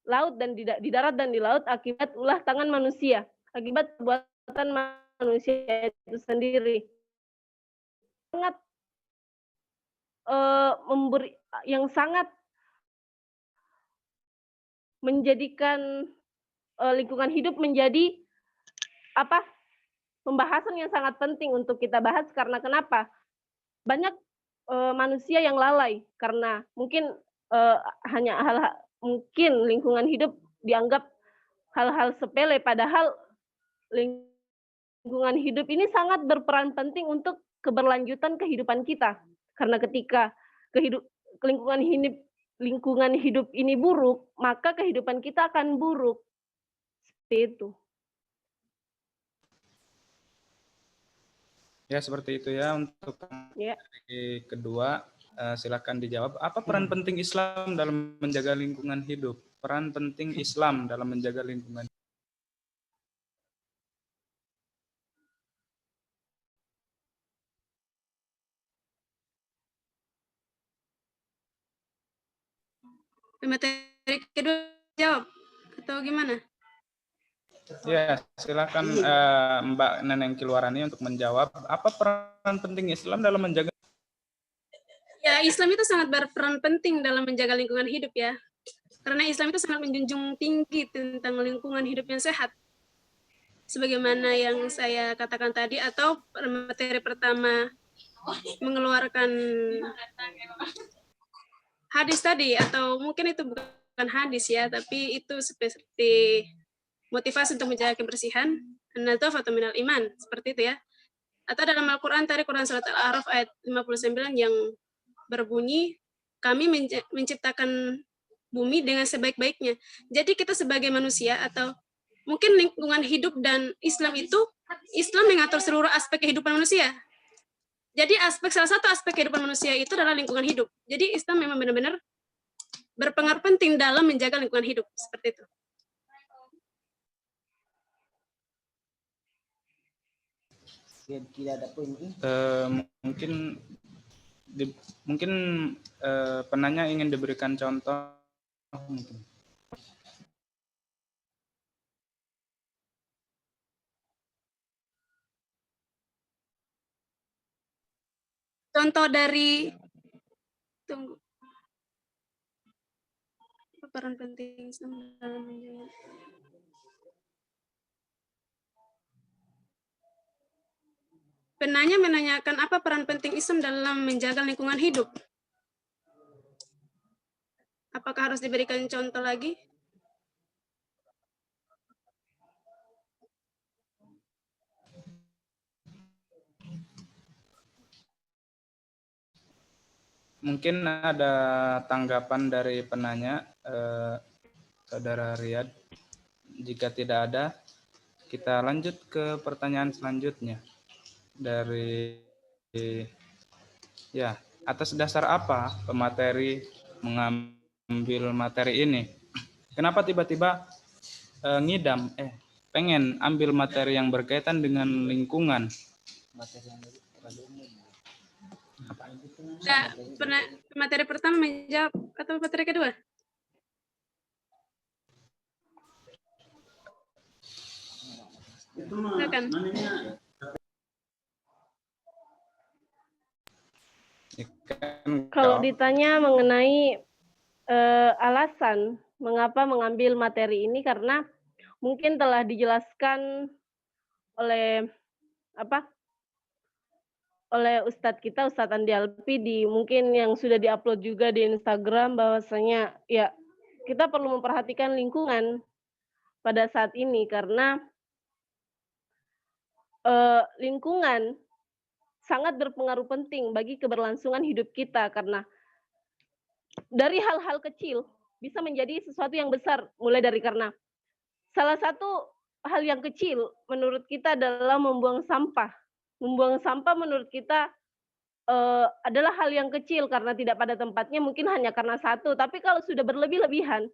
laut dan di darat dan di laut akibat ulah tangan manusia, akibat perbuatan manusia itu sendiri. Sangat memberi yang sangat menjadikan lingkungan hidup menjadi pembahasan yang sangat penting untuk kita bahas. Karena kenapa? Banyak manusia yang lalai karena mungkin hanya mungkin lingkungan hidup dianggap hal-hal sepele, padahal lingkungan hidup ini sangat berperan penting untuk keberlanjutan kehidupan kita. Karena ketika lingkungan hidup ini buruk, maka kehidupan kita akan buruk. Seperti itu. Ya, seperti itu ya. Untuk yang kedua, silakan dijawab. Apa peran penting Islam dalam menjaga lingkungan hidup? Peran penting Islam dalam menjaga lingkungan hidup. Materi kedua jawab atau gimana? Ya, silakan Mbak Neneng Kiluarani untuk menjawab. Apa peran penting Islam dalam menjaga? Ya, Islam itu sangat berperan penting dalam menjaga lingkungan hidup ya. Karena Islam itu sangat menjunjung tinggi tentang lingkungan hidup yang sehat. Sebagaimana yang saya katakan tadi, atau materi pertama mengeluarkan hadis tadi, atau mungkin itu bukan hadis ya, tapi itu seperti motivasi untuk menjaga kebersihan, an-nadzafatu minal iman, seperti itu ya. Atau dalam Al-Quran tadi, Quran Surat Al-A'raf ayat 59 yang berbunyi, kami menciptakan bumi dengan sebaik-baiknya. Jadi kita sebagai manusia atau mungkin lingkungan hidup dan Islam itu, Islam mengatur seluruh aspek kehidupan manusia. Jadi salah satu aspek kehidupan manusia itu adalah lingkungan hidup. Jadi Islam memang benar-benar berpengaruh penting dalam menjaga lingkungan hidup, seperti itu. Tidak ada poin ini. Mungkin penanya ingin diberikan contoh mungkin. Contoh dari tunggu. Peran penting dalam menjaga. Penanya menanyakan apa peran penting Islam dalam menjaga lingkungan hidup. Apakah harus diberikan contoh lagi? Mungkin ada tanggapan dari penanya, Saudara Riyad. Jika tidak ada, kita lanjut ke pertanyaan selanjutnya. Dari ya, atas dasar apa pemateri mengambil materi ini? Kenapa tiba-tiba pengen ambil materi yang berkaitan dengan lingkungan? Nah, materi pertama menjawab atau materi kedua? Silakan. Kalau ditanya mengenai alasan mengapa mengambil materi ini, karena mungkin telah dijelaskan oleh oleh Ustadz kita, Ustadz Andi Alpi, mungkin yang sudah diupload juga di Instagram, bahwasanya ya kita perlu memperhatikan lingkungan pada saat ini, karena lingkungan sangat berpengaruh penting bagi keberlangsungan hidup kita, karena dari hal-hal kecil bisa menjadi sesuatu yang besar, mulai dari karena salah satu hal yang kecil menurut kita adalah membuang sampah. Membuang sampah menurut kita adalah hal yang kecil karena tidak pada tempatnya, mungkin hanya karena satu, tapi kalau sudah berlebih-lebihan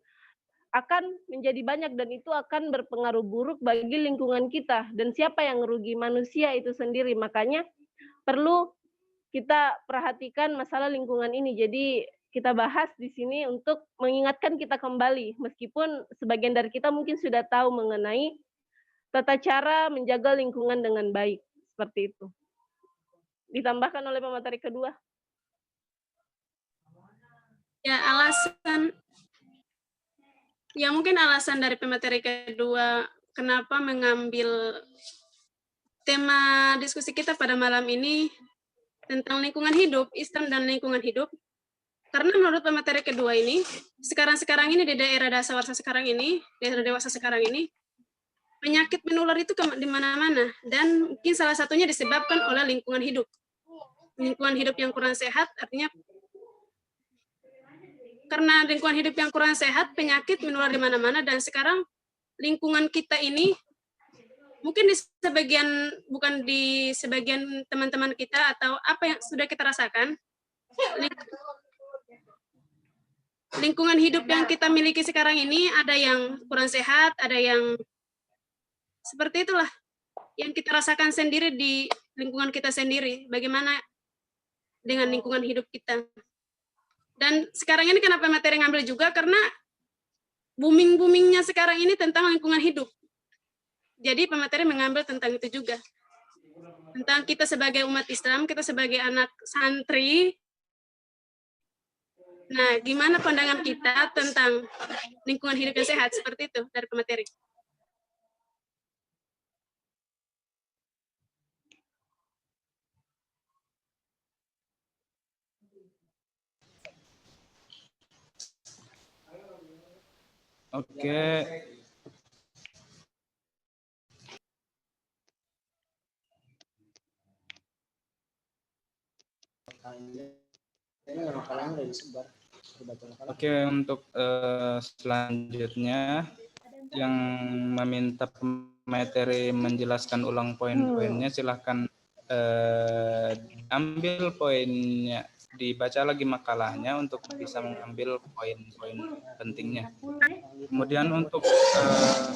akan menjadi banyak dan itu akan berpengaruh buruk bagi lingkungan kita, dan siapa yang merugi? Manusia itu sendiri. Makanya perlu kita perhatikan masalah lingkungan ini. Jadi kita bahas di sini untuk mengingatkan kita kembali, meskipun sebagian dari kita mungkin sudah tahu mengenai tata cara menjaga lingkungan dengan baik, seperti itu. Ditambahkan oleh pemateri kedua. Ya, mungkin alasan dari pemateri kedua kenapa mengambil tema diskusi kita pada malam ini tentang lingkungan hidup, Islam dan lingkungan hidup. Karena menurut pemateri kedua ini, sekarang ini di daerah dasawarsa sekarang ini, daerah dewasa sekarang ini, penyakit menular itu di mana-mana, dan mungkin salah satunya disebabkan oleh lingkungan hidup. Lingkungan hidup yang kurang sehat, artinya karena lingkungan hidup yang kurang sehat, penyakit menular di mana-mana, dan sekarang lingkungan kita ini mungkin bukan di sebagian teman-teman kita atau apa yang sudah kita rasakan, lingkungan hidup yang kita miliki sekarang ini ada yang kurang sehat, ada yang seperti itulah yang kita rasakan sendiri di lingkungan kita sendiri. Bagaimana dengan lingkungan hidup kita? Dan sekarang ini kenapa materi ngambil juga, karena booming-boomingnya sekarang ini tentang lingkungan hidup. Jadi pemateri mengambil tentang itu juga. Tentang kita sebagai umat Islam, kita sebagai anak santri. Nah, gimana pandangan kita tentang lingkungan hidup yang sehat, seperti itu dari pemateri. Oke. Oke, untuk selanjutnya yang meminta materi menjelaskan ulang poin-poinnya, silahkan ambil poinnya, dibaca lagi makalahnya untuk bisa mengambil poin-poin pentingnya. Kemudian untuk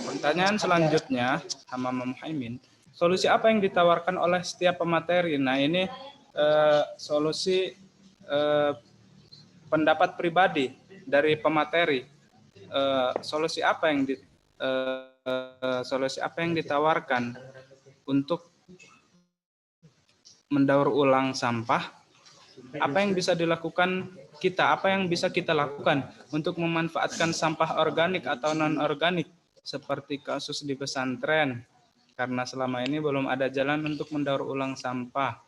pertanyaan selanjutnya, Hamam Muhaimin, solusi apa yang ditawarkan oleh setiap pemateri? Nah, ini solusi pendapat pribadi dari pemateri. Solusi apa yang ditawarkan untuk mendaur ulang sampah? Apa yang bisa dilakukan kita? Apa yang bisa kita lakukan untuk memanfaatkan sampah organik atau non-organik seperti kasus di pesantren? Karena selama ini belum ada jalan untuk mendaur ulang sampah.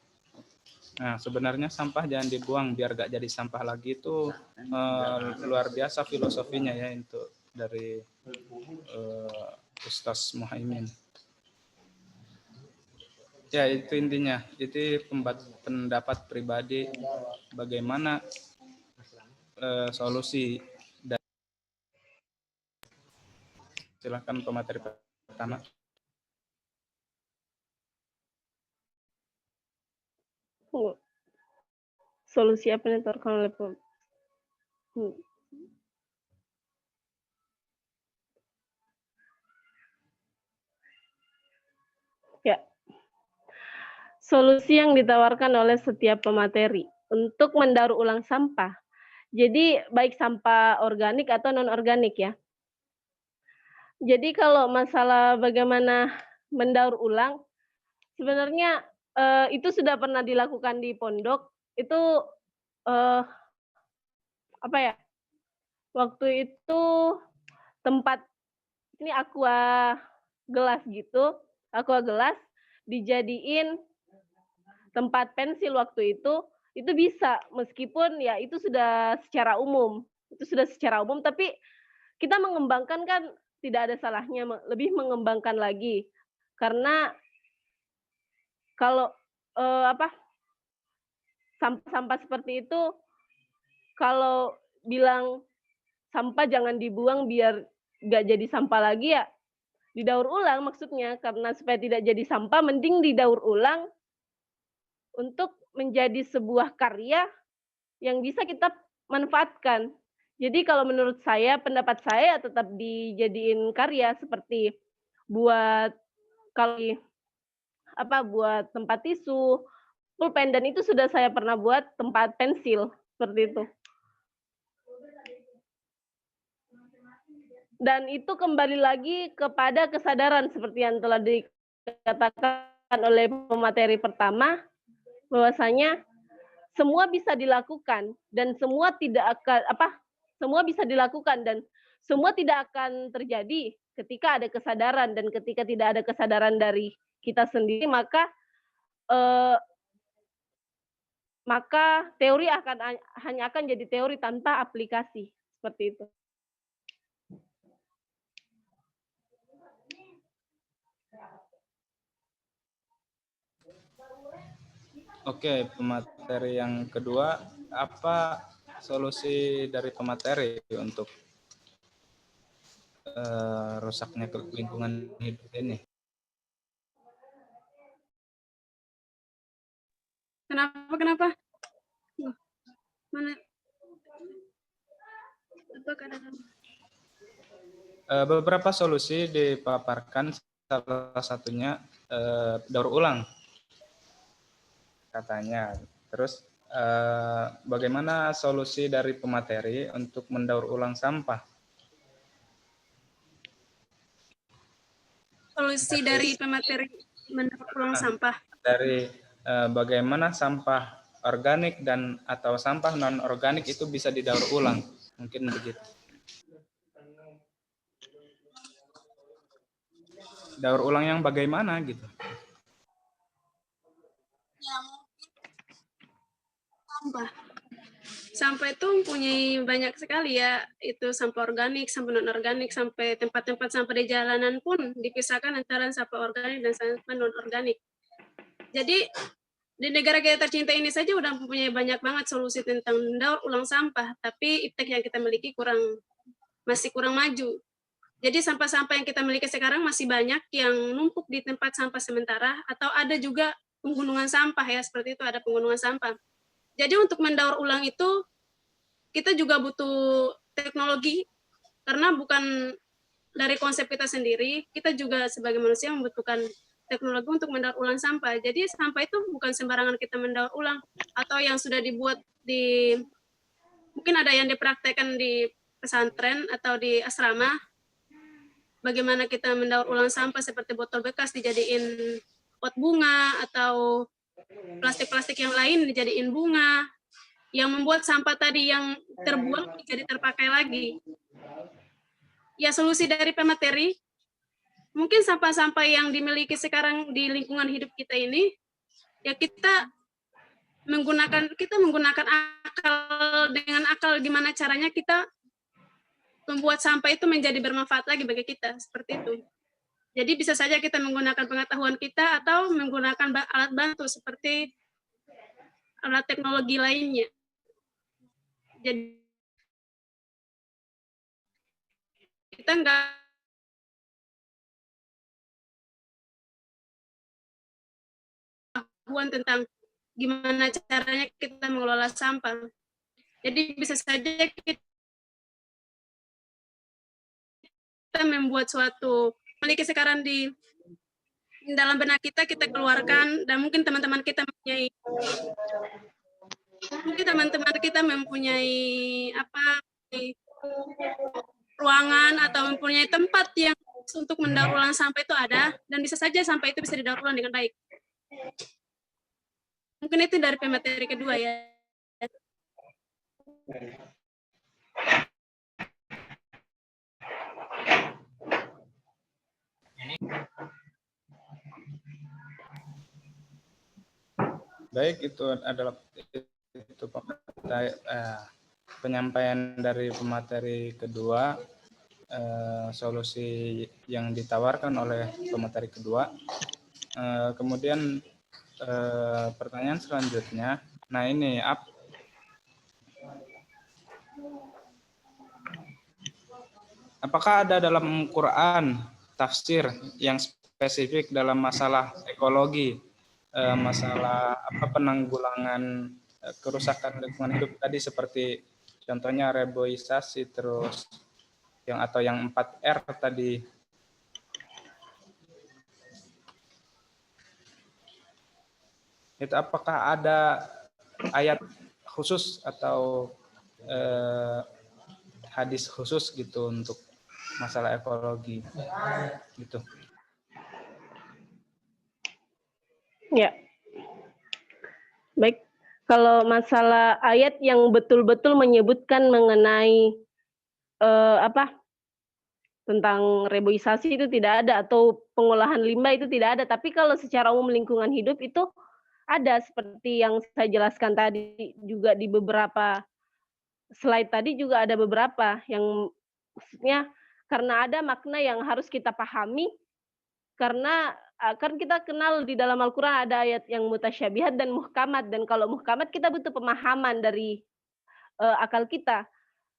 Nah, sebenarnya sampah jangan dibuang biar gak jadi sampah lagi, itu luar biasa filosofinya ya untuk dari Ustaz Muhaimin. Ya, itu intinya. Itu pendapat pribadi bagaimana solusi. Dan silakan pemateri pertama. Solusi apa yang ditawarkan oleh ya, solusi yang ditawarkan oleh setiap pemateri untuk mendaur ulang sampah. Jadi baik sampah organik atau non-organik ya. Jadi kalau masalah bagaimana mendaur ulang, sebenarnya itu sudah pernah dilakukan di pondok. Itu apa ya? Waktu itu tempat ini aqua gelas gitu, aqua gelas dijadiin tempat pensil waktu itu bisa, meskipun ya itu sudah secara umum, tapi kita mengembangkan kan tidak ada salahnya, lebih mengembangkan lagi. Karena kalau sampah-sampah seperti itu, kalau bilang sampah jangan dibuang biar nggak jadi sampah lagi, ya didaur ulang maksudnya, karena supaya tidak jadi sampah mending didaur ulang untuk menjadi sebuah karya yang bisa kita manfaatkan. Jadi kalau menurut saya, pendapat saya tetap dijadiin karya, seperti buat buat tempat tisu, pulpen, dan itu sudah saya pernah buat tempat pensil seperti itu. Dan itu kembali lagi kepada kesadaran seperti yang telah dikatakan oleh pemateri pertama, bahwasanya semua bisa dilakukan dan semua tidak akan terjadi ketika ada kesadaran, dan ketika tidak ada kesadaran dari kita sendiri, maka teori hanya akan jadi teori tanpa aplikasi, seperti itu. Oke, pemateri yang kedua, apa solusi dari pemateri untuk rusaknya lingkungan hidup ini? Kenapa? Mana? Beberapa solusi dipaparkan, salah satunya daur ulang katanya. Terus bagaimana solusi dari pemateri untuk mendaur ulang sampah? Solusi dari pemateri mendaur ulang sampah. Dari bagaimana sampah organik dan atau sampah non organik itu bisa didaur ulang, mungkin begitu. Daur ulang yang bagaimana gitu? Ya, sampah itu mempunyai banyak sekali ya, itu sampah organik, sampah non organik, sampai tempat-tempat sampah di jalanan pun dipisahkan antara sampah organik dan sampah non organik. Jadi di negara kita tercinta ini saja udah mempunyai banyak banget solusi tentang mendaur ulang sampah, tapi iptek yang kita miliki masih kurang maju. Jadi sampah-sampah yang kita miliki sekarang masih banyak yang numpuk di tempat sampah sementara, atau ada juga penggunungan sampah ya, seperti itu, ada penggunungan sampah. Jadi untuk mendaur ulang itu kita juga butuh teknologi, karena bukan dari konsep kita sendiri, kita juga sebagai manusia membutuhkan teknologi untuk mendaur ulang sampah. Jadi sampah itu bukan sembarangan kita mendaur ulang, atau yang sudah dibuat mungkin ada yang dipraktekkan di pesantren atau di asrama, bagaimana kita mendaur ulang sampah seperti botol bekas dijadiin pot bunga, atau plastik-plastik yang lain dijadiin bunga, yang membuat sampah tadi yang terbuang jadi terpakai lagi. Ya, solusi dari pemateri, mungkin sampah-sampah yang dimiliki sekarang di lingkungan hidup kita ini, ya kita menggunakan akal, dengan akal gimana caranya kita membuat sampah itu menjadi bermanfaat lagi bagi kita, seperti itu. Jadi bisa saja kita menggunakan pengetahuan kita atau menggunakan alat bantu seperti alat teknologi lainnya. Jadi kita nggak pengetahuan tentang gimana caranya kita mengelola sampah. Jadi bisa saja kita membuat suatu memiliki sekarang di dalam benak kita keluarkan, dan mungkin teman-teman kita mempunyai ruangan atau mempunyai tempat yang untuk mendaur ulang sampah itu ada, dan bisa saja sampah itu bisa didaur ulang dengan baik. Mungkin itu dari pemateri kedua ya. Baik, itu adalah penyampaian dari pemateri kedua, solusi yang ditawarkan oleh pemateri kedua. Kemudian pertanyaan selanjutnya, nah ini apakah ada dalam Quran tafsir yang spesifik dalam masalah ekologi, masalah penanggulangan kerusakan lingkungan hidup tadi, seperti contohnya reboisasi, terus atau yang 4R tadi. Itu apakah ada ayat khusus atau hadis khusus gitu untuk masalah ekologi gitu? Ya, baik. Kalau masalah ayat yang betul-betul menyebutkan mengenai tentang reboisasi itu tidak ada, atau pengolahan limbah itu tidak ada. Tapi kalau secara umum lingkungan hidup itu ada, seperti yang saya jelaskan tadi juga di beberapa slide tadi juga ada beberapa yang maksudnya karena ada makna yang harus kita pahami, karena kan kita kenal di dalam Al-Quran ada ayat yang mutasyabihat dan muhkamat, dan kalau muhkamat kita butuh pemahaman dari akal kita,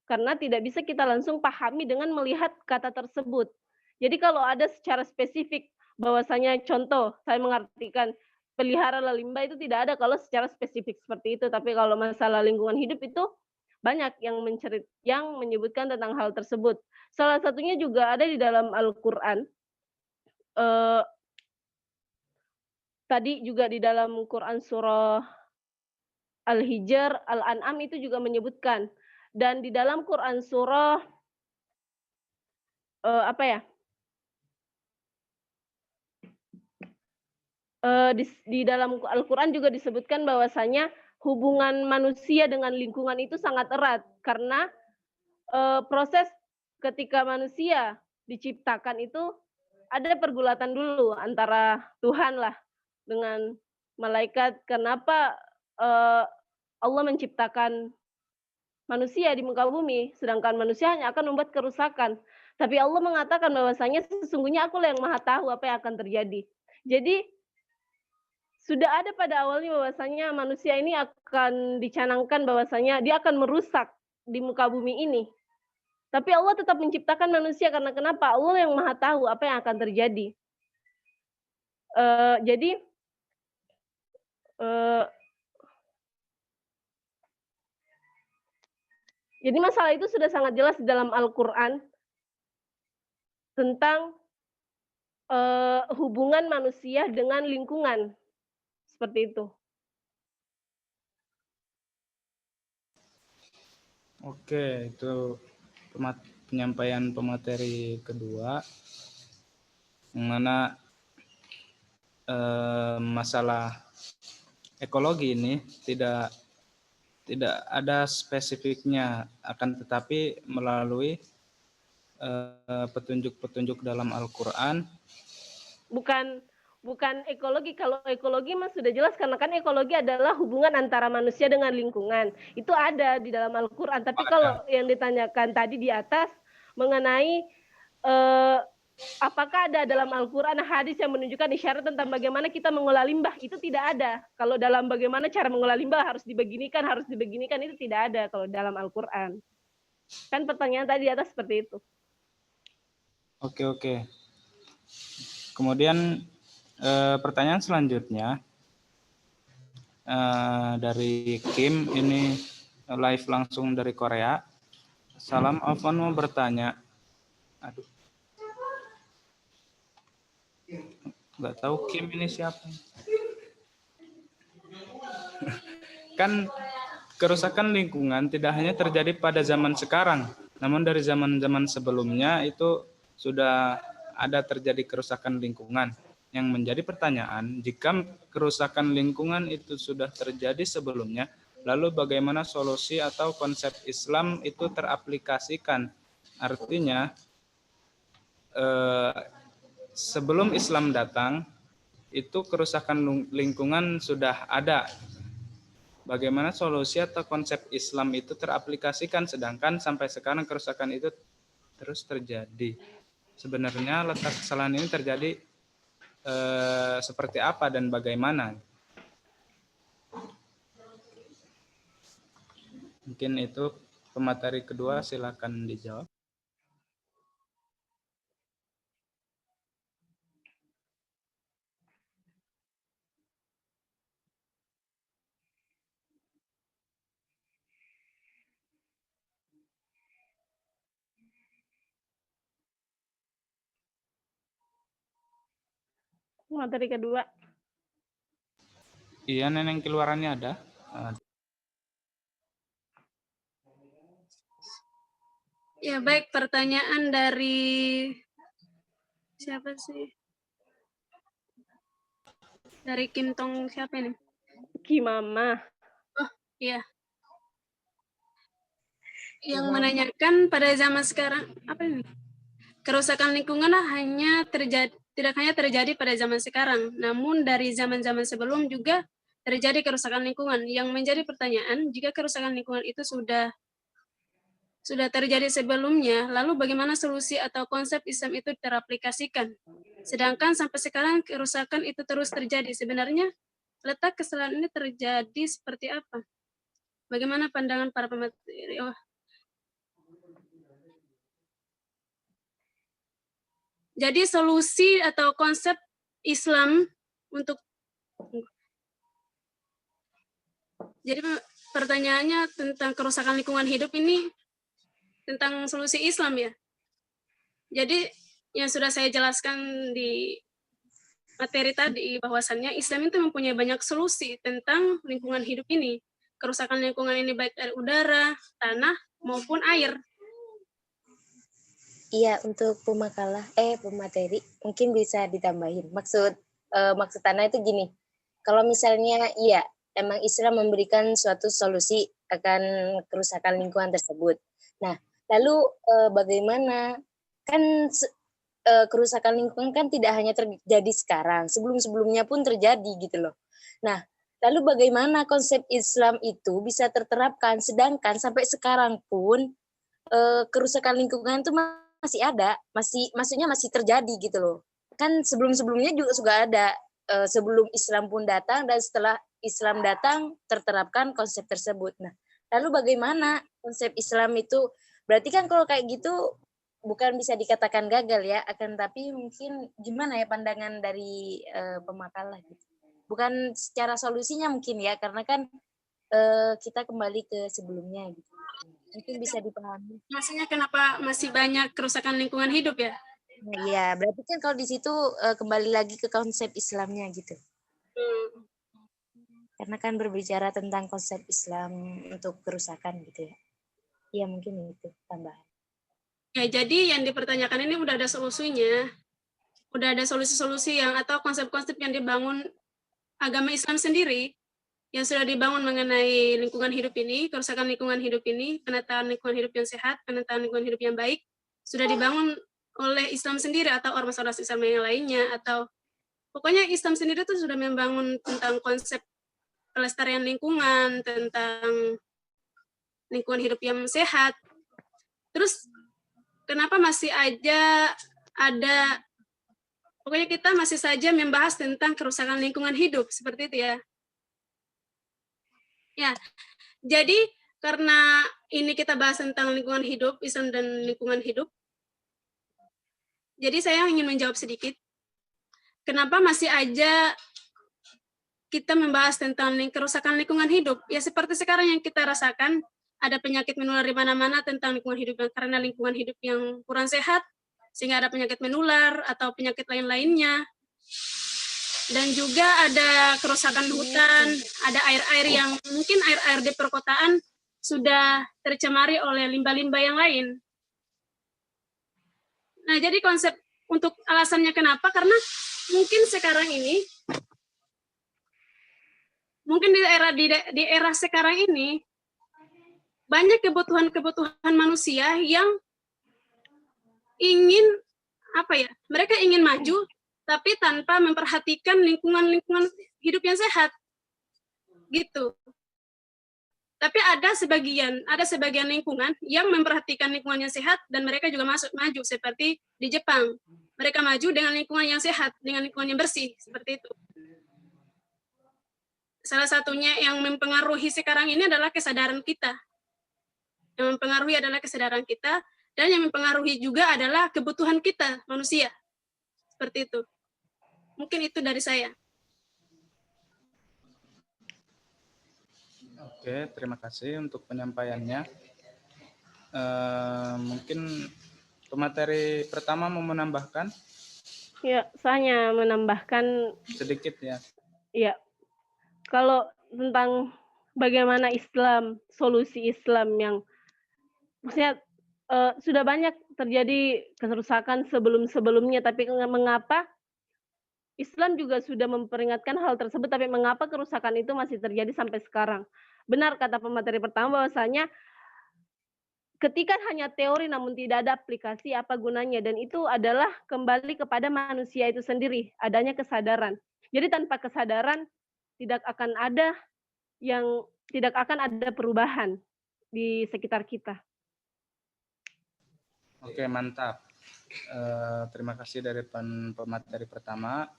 karena tidak bisa kita langsung pahami dengan melihat kata tersebut. Jadi kalau ada secara spesifik bahwasanya contoh saya mengartikan peliharalah limbah, itu tidak ada kalau secara spesifik seperti itu. Tapi kalau masalah lingkungan hidup itu banyak yang menyebutkan tentang hal tersebut. Salah satunya juga ada di dalam Al-Quran. Tadi juga di dalam Quran surah Al-Hijr, Al-An'am itu juga menyebutkan. Dan di dalam Quran surah di dalam Al-Quran juga disebutkan bahwasanya hubungan manusia dengan lingkungan itu sangat erat, karena proses ketika manusia diciptakan itu ada pergulatan dulu antara Tuhan lah dengan malaikat. Kenapa Allah menciptakan manusia di muka bumi, sedangkan manusia hanya akan membuat kerusakan. Tapi Allah mengatakan bahwasanya sesungguhnya Akulah yang Maha Tahu apa yang akan terjadi. Jadi sudah ada pada awalnya bahwasanya manusia ini akan dicanangkan bahwasanya dia akan merusak di muka bumi ini. Tapi Allah tetap menciptakan manusia karena kenapa? Allah yang Maha tahu apa yang akan terjadi. Jadi masalah itu sudah sangat jelas di dalam Al-Qur'an tentang hubungan manusia dengan lingkungan. Seperti itu. Oke, itu penyampaian pemateri kedua, yang mana masalah ekologi ini tidak ada spesifiknya, akan tetapi melalui petunjuk-petunjuk dalam Al-Quran. Bukan ekologi. Kalau ekologi mas sudah jelas, karena kan ekologi adalah hubungan antara manusia dengan lingkungan. Itu ada di dalam Al-Quran. Tapi kalau yang ditanyakan tadi di atas mengenai apakah ada dalam Al-Quran hadis yang menunjukkan isyarat tentang bagaimana kita mengolah limbah, itu tidak ada. Kalau dalam bagaimana cara mengolah limbah harus dibeginikan, itu tidak ada kalau dalam Al-Quran. Kan pertanyaan tadi di atas seperti itu. Oke. Kemudian pertanyaan selanjutnya dari Kim, ini live langsung dari Korea. Salam, Afwan mau bertanya. Aduh, nggak tahu Kim ini siapa. Kan kerusakan lingkungan tidak hanya terjadi pada zaman sekarang, namun dari zaman-zaman sebelumnya itu sudah ada terjadi kerusakan lingkungan. Yang menjadi pertanyaan, jika kerusakan lingkungan itu sudah terjadi sebelumnya, lalu bagaimana solusi atau konsep Islam itu teraplikasikan? Artinya, sebelum Islam datang, itu kerusakan lingkungan sudah ada. Bagaimana solusi atau konsep Islam itu teraplikasikan, sedangkan sampai sekarang kerusakan itu terus terjadi. Sebenarnya letak kesalahan ini terjadi seperti apa dan bagaimana? Mungkin itu pemateri kedua, silakan dijawab. Materi kedua. Iya, Neneng, keluarannya ada. Ya, baik, pertanyaan dari siapa sih? Dari Kim Tong siapa ini? Kimama. Oh, iya. Yang menanyakan pada zaman sekarang, apa ini? Kerusakan lingkungan tidak hanya terjadi pada zaman sekarang, namun dari zaman-zaman sebelum juga terjadi kerusakan lingkungan. Yang menjadi pertanyaan, jika kerusakan lingkungan itu sudah terjadi sebelumnya, lalu bagaimana solusi atau konsep Islam itu teraplikasikan? Sedangkan sampai sekarang kerusakan itu terus terjadi. Sebenarnya letak kesalahan ini terjadi seperti apa? Bagaimana pandangan para pemateri? Jadi solusi atau konsep Islam untuk, jadi pertanyaannya tentang kerusakan lingkungan hidup ini tentang solusi Islam ya. Jadi yang sudah saya jelaskan di materi tadi, bahwasannya Islam itu mempunyai banyak solusi tentang lingkungan hidup ini. Kerusakan lingkungan ini baik dari udara, tanah, maupun air. Iya, untuk pemateri mungkin bisa ditambahin. Maksud Ana itu gini, kalau misalnya iya emang Islam memberikan suatu solusi akan kerusakan lingkungan tersebut. Nah, lalu bagaimana kan kerusakan lingkungan kan tidak hanya terjadi sekarang, sebelum-sebelumnya pun terjadi gitu loh. Nah, lalu bagaimana konsep Islam itu bisa terterapkan, sedangkan sampai sekarang pun kerusakan lingkungan itu masih ada, maksudnya masih terjadi gitu loh. Kan sebelum-sebelumnya juga sudah ada sebelum Islam pun datang dan setelah Islam datang terterapkan konsep tersebut. Nah, lalu bagaimana konsep Islam itu? Berarti kan kalau kayak gitu bukan bisa dikatakan gagal ya, akan tapi mungkin gimana ya pandangan dari pemakalah gitu. Bukan secara solusinya mungkin ya, karena kan kita kembali ke sebelumnya gitu. Mungkin bisa dipahami. Maksudnya kenapa masih banyak kerusakan lingkungan hidup ya? Nah, iya, berarti kan kalau di situ kembali lagi ke konsep Islamnya gitu. Karena kan berbicara tentang konsep Islam untuk kerusakan gitu ya. Iya, mungkin itu tambahan. Ya, jadi yang dipertanyakan ini udah ada solusinya. Udah ada solusi-solusi yang atau konsep-konsep yang dibangun agama Islam sendiri yang sudah dibangun mengenai lingkungan hidup ini, kerusakan lingkungan hidup ini, penataan lingkungan hidup yang sehat, penataan lingkungan hidup yang baik, sudah dibangun oleh Islam sendiri atau ormas-ormas Islam yang lainnya, atau pokoknya Islam sendiri itu sudah membangun tentang konsep pelestarian lingkungan, tentang lingkungan hidup yang sehat. Terus kenapa masih aja ada, pokoknya kita masih saja membahas tentang kerusakan lingkungan hidup, seperti itu ya. Ya, jadi karena ini kita bahas tentang lingkungan hidup, Islam dan lingkungan hidup, jadi saya ingin menjawab sedikit, kenapa masih aja kita membahas tentang kerusakan lingkungan hidup? Ya seperti sekarang yang kita rasakan, ada penyakit menular di mana-mana tentang lingkungan hidup, karena lingkungan hidup yang kurang sehat, sehingga ada penyakit menular atau penyakit lain-lainnya. Dan juga ada kerusakan hutan, ada air-air yang mungkin air-air di perkotaan sudah tercemari oleh limbah-limbah yang lain. Nah, jadi konsep untuk alasannya kenapa, karena mungkin sekarang ini, mungkin di era sekarang ini, banyak kebutuhan manusia yang ingin, mereka ingin maju, tapi tanpa memperhatikan lingkungan hidup yang sehat. Gitu. Tapi ada sebagian lingkungan yang memperhatikan lingkungan yang sehat dan mereka juga maju seperti di Jepang. Mereka maju dengan lingkungan yang sehat, dengan lingkungan yang bersih, seperti itu. Salah satunya yang mempengaruhi sekarang ini adalah kesadaran kita. Yang mempengaruhi adalah kesadaran kita, dan yang mempengaruhi juga adalah kebutuhan kita, manusia. Seperti itu. Mungkin itu dari saya. Oke, terima kasih untuk penyampaiannya. Mungkin pemateri pertama mau menambahkan? Ya, saya hanya menambahkan Sedikit ya. ya, kalau tentang bagaimana Islam, solusi Islam yang maksudnya sudah banyak terjadi kerusakan sebelum-sebelumnya, tapi mengapa Islam juga sudah memperingatkan hal tersebut, tapi mengapa kerusakan itu masih terjadi sampai sekarang? Benar kata pemateri pertama bahwasanya ketika hanya teori namun tidak ada aplikasi, apa gunanya? Dan itu adalah kembali kepada manusia itu sendiri, adanya kesadaran. Jadi tanpa kesadaran tidak akan ada perubahan di sekitar kita. Oke, mantap. Terima kasih dari pemateri pertama.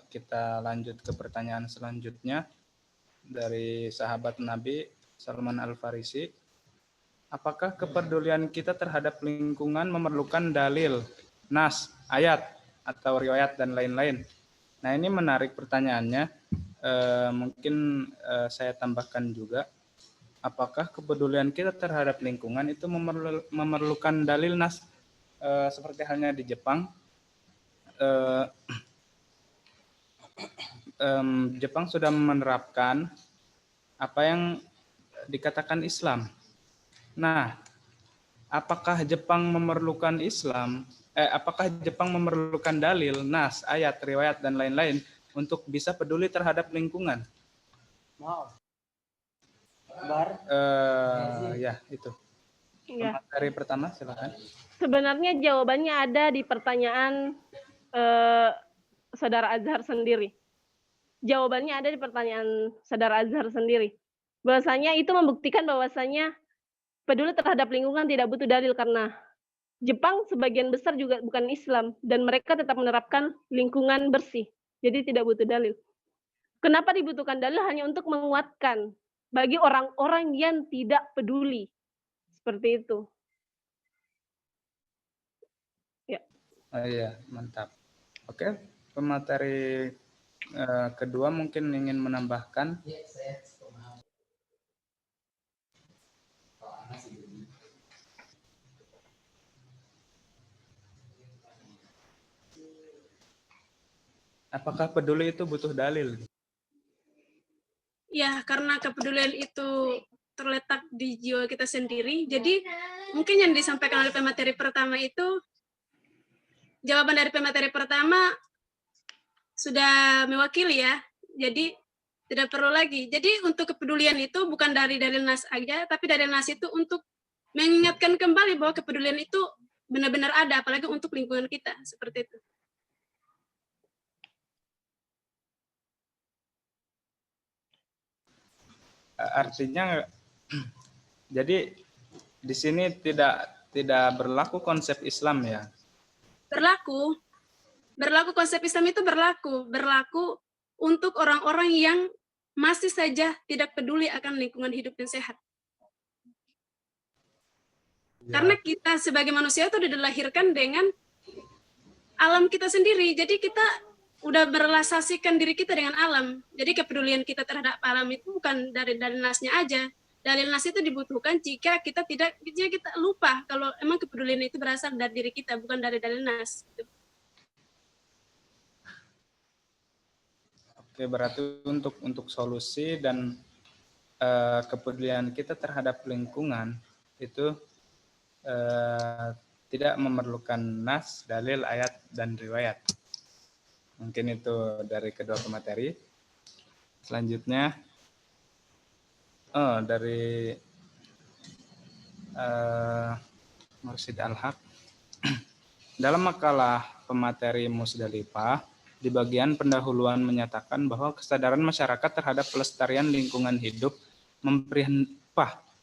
Kita lanjut ke pertanyaan selanjutnya dari sahabat Nabi Salman Al-Farisi. Apakah kepedulian kita terhadap lingkungan memerlukan dalil, nas, ayat, atau riwayat, dan lain-lain? Nah, ini menarik pertanyaannya. Mungkin saya tambahkan juga. Apakah kepedulian kita terhadap lingkungan itu memerlukan dalil, nas, seperti halnya di Jepang? Jepang sudah menerapkan apa yang dikatakan Islam. Nah, apakah Jepang memerlukan apakah Jepang memerlukan dalil, nas, ayat, riwayat, dan lain-lain untuk bisa peduli terhadap lingkungan? Ya, itu. Ya. Materi pertama, silakan. Sebenarnya jawabannya ada di pertanyaan Saudara Azhar sendiri. Jawabannya ada di pertanyaan Saudara Azhar sendiri. Bahwasanya itu membuktikan bahwasanya peduli terhadap lingkungan tidak butuh dalil, karena Jepang sebagian besar juga bukan Islam dan mereka tetap menerapkan lingkungan bersih. Jadi tidak butuh dalil. Kenapa dibutuhkan dalil? Hanya untuk menguatkan bagi orang-orang yang tidak peduli. Seperti itu. Ya. Iya, mantap. Oke, pemateri kedua mungkin ingin menambahkan. Apakah peduli itu butuh dalil? Ya, karena kepedulian itu terletak di jiwa kita sendiri. Jadi mungkin yang disampaikan oleh pemateri pertama itu, jawaban dari pemateri pertama sudah mewakili ya. Jadi tidak perlu lagi. Jadi untuk kepedulian itu bukan dari dalil nas aja, tapi dalil nas itu untuk mengingatkan kembali bahwa kepedulian itu benar-benar ada, apalagi untuk lingkungan kita, seperti itu. Artinya, jadi di sini tidak berlaku konsep Islam ya? Berlaku konsep Islam itu berlaku untuk orang-orang yang masih saja tidak peduli akan lingkungan hidup yang sehat. Ya. Karena kita sebagai manusia itu dilahirkan dengan alam kita sendiri, jadi kita udah merelasasikan diri kita dengan alam. Jadi kepedulian kita terhadap alam itu bukan dari nasnya aja. Dalil nas itu dibutuhkan jika kita lupa kalau emang kepedulian itu berasal dari diri kita, bukan dari dalil nas. Oke, berarti untuk solusi dan kepedulian kita terhadap lingkungan itu tidak memerlukan nas, dalil, ayat, dan riwayat. Mungkin itu dari kedua pemateri. Selanjutnya dari Mursyid Al-Haq. Dalam makalah pemateri Musdalifah, di bagian pendahuluan menyatakan bahwa kesadaran masyarakat terhadap pelestarian lingkungan hidup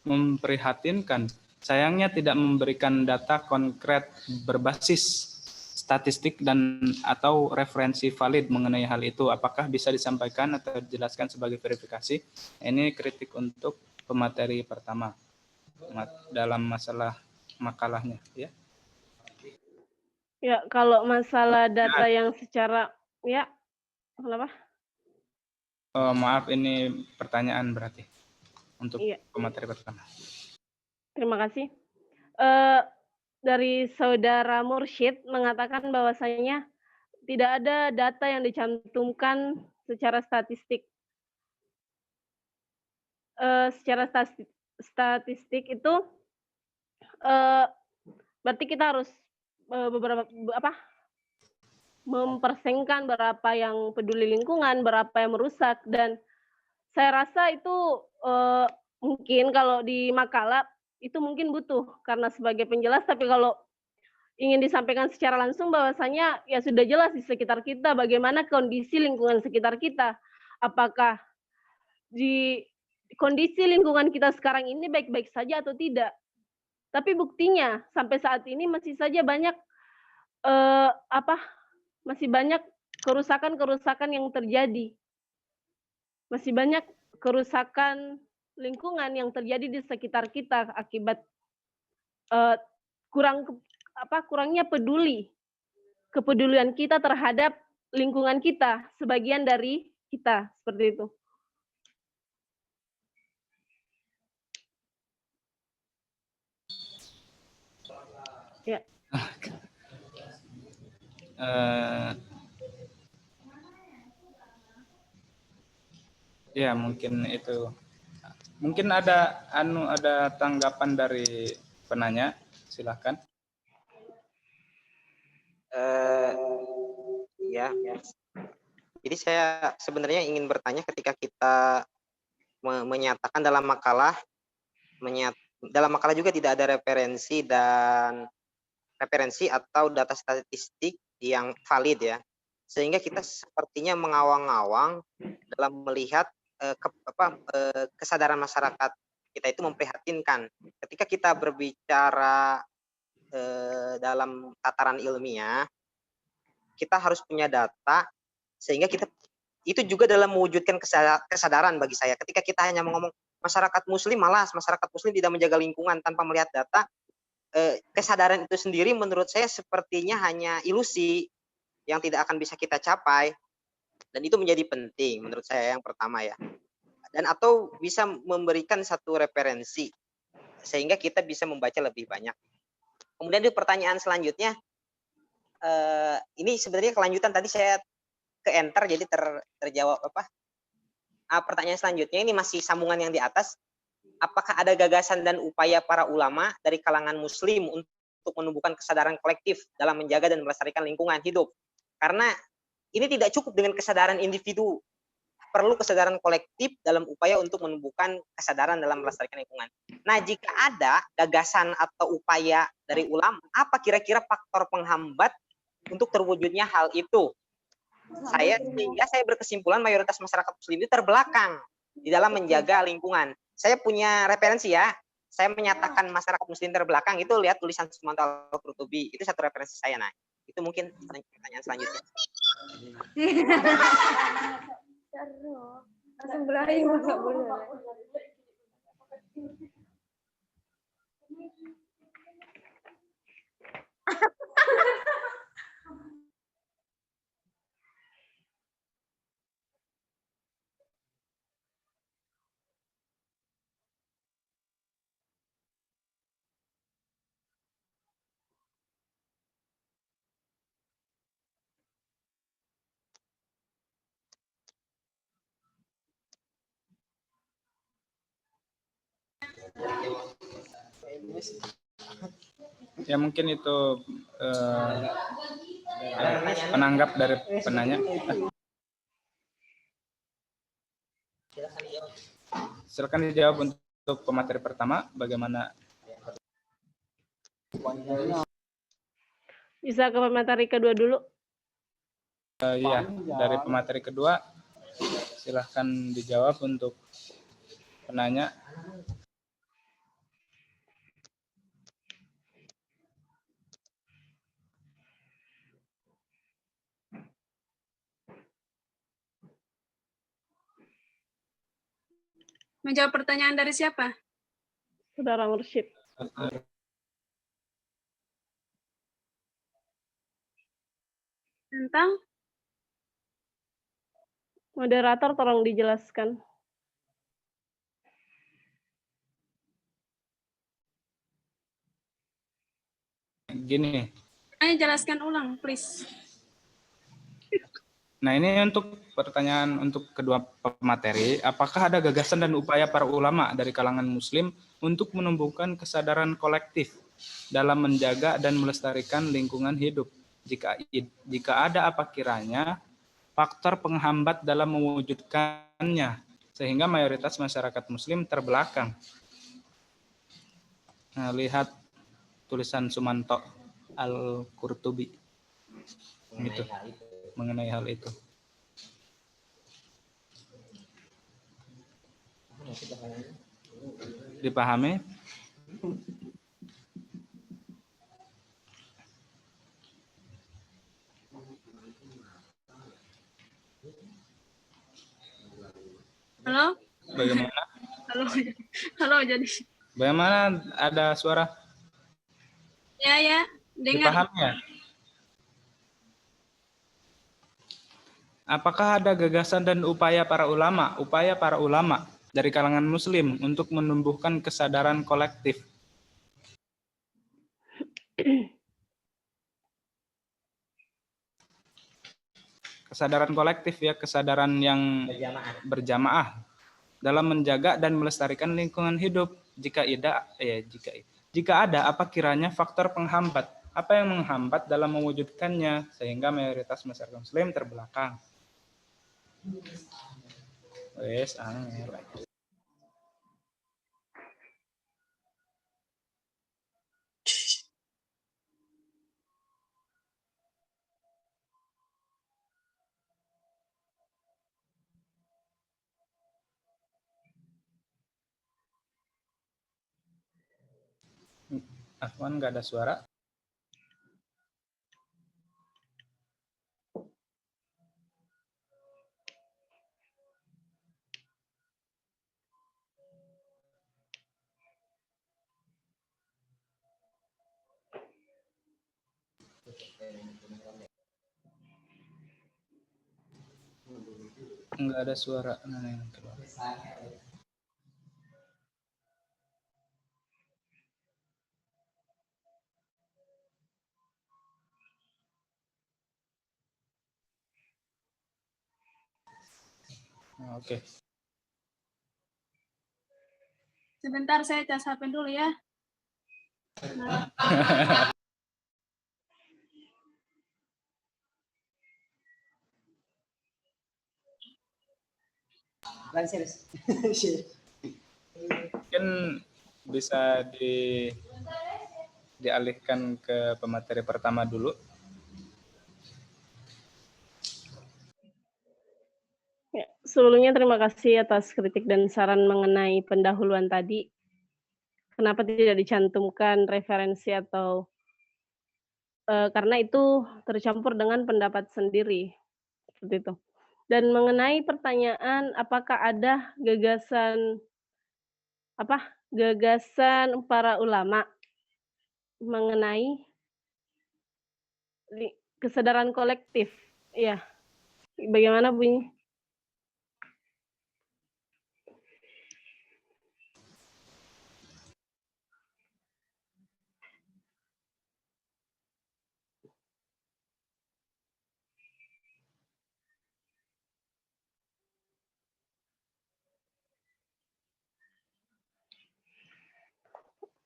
memprihatinkan. Sayangnya tidak memberikan data konkret berbasis statistik dan atau referensi valid mengenai hal itu. Apakah bisa disampaikan atau dijelaskan sebagai verifikasi? Ini kritik untuk pemateri pertama dalam masalah makalahnya, ya. Ya, kalau masalah data yang secara kenapa? Maaf, ini pertanyaan berarti untuk pemateri pertama. Terima kasih. Dari saudara Mursyid mengatakan bahwasanya tidak ada data yang dicantumkan secara statistik. Secara statistik itu berarti kita harus mempersengkan berapa yang peduli lingkungan, berapa yang merusak, dan saya rasa itu mungkin kalau di makalah itu mungkin butuh karena sebagai penjelas, tapi kalau ingin disampaikan secara langsung bahwasanya ya sudah jelas di sekitar kita bagaimana kondisi lingkungan sekitar kita. Apakah di kondisi lingkungan kita sekarang ini baik-baik saja atau tidak? Tapi buktinya sampai saat ini masih saja banyak masih banyak kerusakan-kerusakan yang terjadi. Masih banyak kerusakan lingkungan yang terjadi di sekitar kita akibat kurangnya kepedulian kita terhadap lingkungan kita, sebagian dari kita, seperti itu. Ya. Ya, mungkin itu. Mungkin ada tanggapan dari penanya, silakan. Ya. Jadi saya sebenarnya ingin bertanya ketika kita menyatakan dalam makalah juga tidak ada referensi atau data statistik yang valid ya, sehingga kita sepertinya mengawang-awang dalam melihat kesadaran masyarakat kita itu memprihatinkan. Ketika kita berbicara dalam tataran ilmiah, kita harus punya data Sehingga kita itu juga dalam mewujudkan kesadaran bagi saya. Ketika kita hanya ngomong masyarakat muslim malas, masyarakat muslim tidak menjaga lingkungan tanpa melihat data, kesadaran itu sendiri menurut saya sepertinya hanya ilusi yang tidak akan bisa kita capai. Dan itu menjadi penting menurut saya yang pertama ya. Dan atau bisa memberikan satu referensi sehingga kita bisa membaca lebih banyak. Kemudian di pertanyaan selanjutnya, ini sebenarnya kelanjutan tadi saya ke enter jadi terjawab apa? Pertanyaan selanjutnya ini masih sambungan yang di atas. Apakah ada gagasan dan upaya para ulama dari kalangan muslim untuk menumbuhkan kesadaran kolektif dalam menjaga dan melestarikan lingkungan hidup? Karena ini tidak cukup dengan kesadaran individu, perlu kesadaran kolektif dalam upaya untuk menumbuhkan kesadaran dalam melestarikan lingkungan. Nah, jika ada gagasan atau upaya dari ulama, apa kira-kira faktor penghambat untuk terwujudnya hal itu? Sehingga saya berkesimpulan mayoritas masyarakat muslim itu terbelakang di dalam menjaga lingkungan. Saya punya referensi ya, saya menyatakan masyarakat muslim terbelakang itu lihat tulisan Sumanto Al-Qurtubi, itu satu referensi saya. Nah, itu mungkin pertanyaan selanjutnya. Langsung berakhir nggak boleh. Ya mungkin itu penanggap dari penanya. Silakan dijawab untuk pemateri pertama, bagaimana? Bisa ke pemateri kedua dulu. Iya, dari pemateri kedua, silahkan dijawab untuk penanya. Menjawab pertanyaan dari siapa? Saudara Mursyid. Tentang Moderator tolong dijelaskan. Gini. Ayo jelaskan ulang, please. Nah, ini untuk pertanyaan untuk kedua pemateri, apakah ada gagasan dan upaya para ulama dari kalangan muslim untuk menumbuhkan kesadaran kolektif dalam menjaga dan melestarikan lingkungan hidup? Jika ada, apa kiranya faktor penghambat dalam mewujudkannya sehingga mayoritas masyarakat muslim terbelakang? Nah, lihat tulisan Sumanto Al-Qurtubi gitu, mengenai hal itu. Dipahami? Halo? Bagaimana? Halo jadi. Bagaimana, ada suara? Ya, dengar. Dipahami ya? Apakah ada gagasan dan upaya para ulama dari kalangan muslim untuk menumbuhkan kesadaran kolektif? Kesadaran kolektif ya, kesadaran yang berjamaah dalam menjaga dan melestarikan lingkungan hidup. Jika ada, apa kiranya faktor penghambat? Apa yang menghambat dalam mewujudkannya sehingga mayoritas masyarakat muslim terbelakang? Wes, angel. Afwan, nggak ada suara. Enggak ada suara Nana yang keluar. Oke. Sebentar, saya cas HP dulu ya. Mungkin bisa dialihkan ke pemateri pertama dulu. Ya, sebelumnya terima kasih atas kritik dan saran mengenai pendahuluan tadi. Kenapa tidak dicantumkan referensi atau karena itu tercampur dengan pendapat sendiri, seperti itu. Dan mengenai pertanyaan apakah ada gagasan para ulama mengenai kesadaran kolektif, ya. Bagaimana bunyi?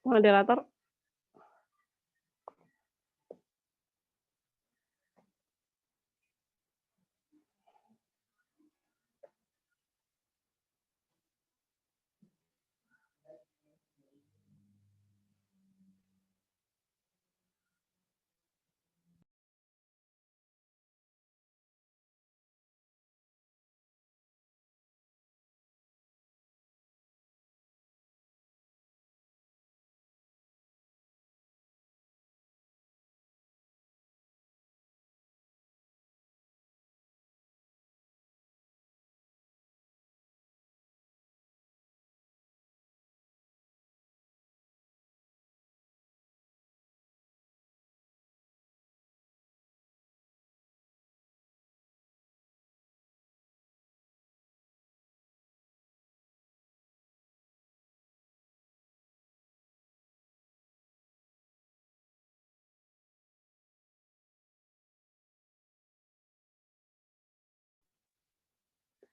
Moderator.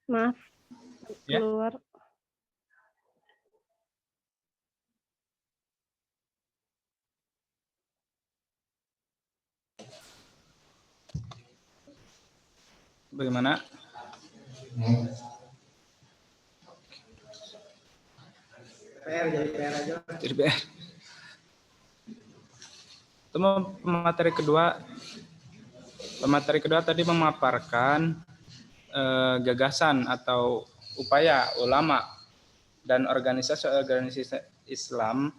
Maaf, Ya. keluar. Bagaimana? Jadi PR aja. Jadi PR. Pemateri kedua tadi memaparkan gagasan atau upaya ulama dan organisasi Islam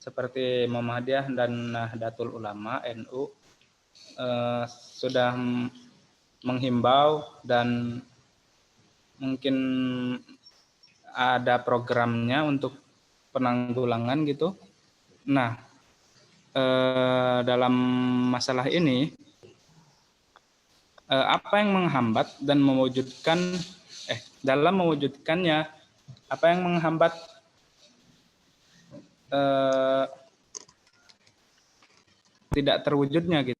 seperti Muhammadiyah dan Nahdlatul Ulama NU sudah menghimbau dan mungkin ada programnya untuk penanggulangan gitu. Nah, dalam masalah ini apa yang menghambat dan dalam mewujudkannya apa yang menghambat tidak terwujudnya gitu.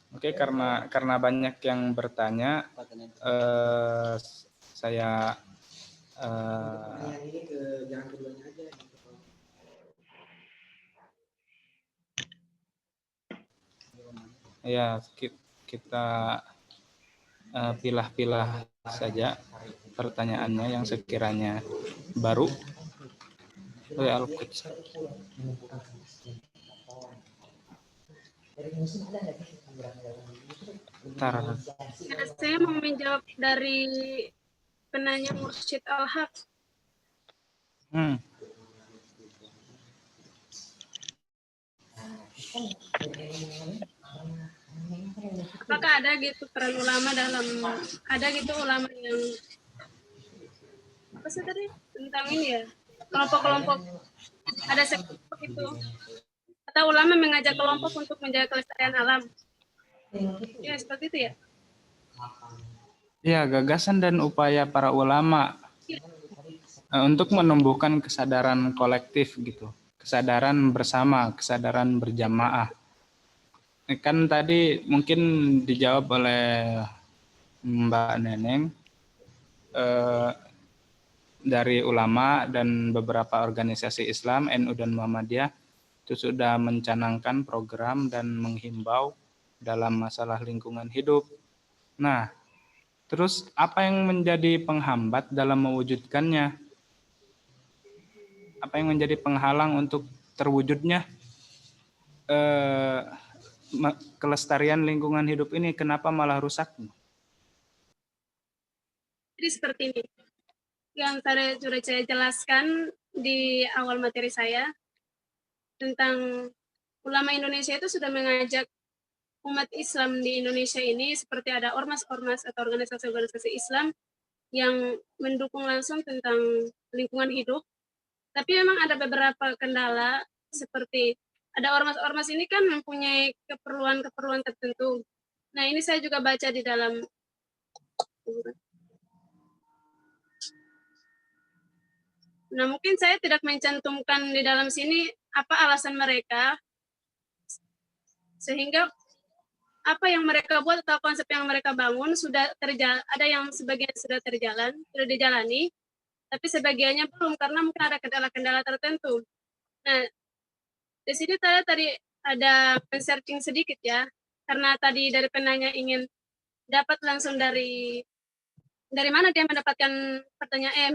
Oke, karena banyak yang bertanya, saya ini ke jangan keduanya aja. Ya, kita pilah-pilah saja pertanyaannya yang sekiranya baru. Al-Quds. Saya mau menjawab dari penanya Mursyid Al-Haq. Apakah ada gitu peran ulama ada gitu ulama yang apa sih tadi tentang ini ya, kelompok-kelompok, ada sekelompok itu, atau ulama mengajak kelompok untuk menjaga kelestarian alam, ya seperti itu ya? Ya, gagasan dan upaya para ulama untuk menumbuhkan kesadaran kolektif gitu, kesadaran bersama, kesadaran berjamaah. Kan tadi mungkin dijawab oleh Mbak Neneng, dari ulama dan beberapa organisasi Islam, NU dan Muhammadiyah itu sudah mencanangkan program dan menghimbau dalam masalah lingkungan hidup. Nah, terus apa yang menjadi penghambat dalam mewujudkannya? Apa yang menjadi penghalang untuk terwujudnya kelestarian lingkungan hidup ini? Kenapa malah rusak? Jadi seperti ini, yang tadi sudah saya jelaskan di awal materi saya tentang ulama Indonesia itu sudah mengajak umat Islam di Indonesia ini, seperti ada ormas-ormas atau organisasi-organisasi Islam yang mendukung langsung tentang lingkungan hidup. Tapi memang ada beberapa kendala, seperti ada ormas-ormas ini kan mempunyai keperluan-keperluan tertentu. Nah, ini saya juga baca di dalam. Nah, mungkin saya tidak mencantumkan di dalam sini apa alasan mereka, sehingga apa yang mereka buat atau konsep yang mereka bangun sudah terjalan, ada yang sebagian sudah dijalani, tapi sebagiannya belum karena mungkin ada kendala-kendala tertentu. Nah, di sini saya tadi ada men-searching sedikit ya, karena tadi dari penanya ingin dapat langsung dari mana dia mendapatkan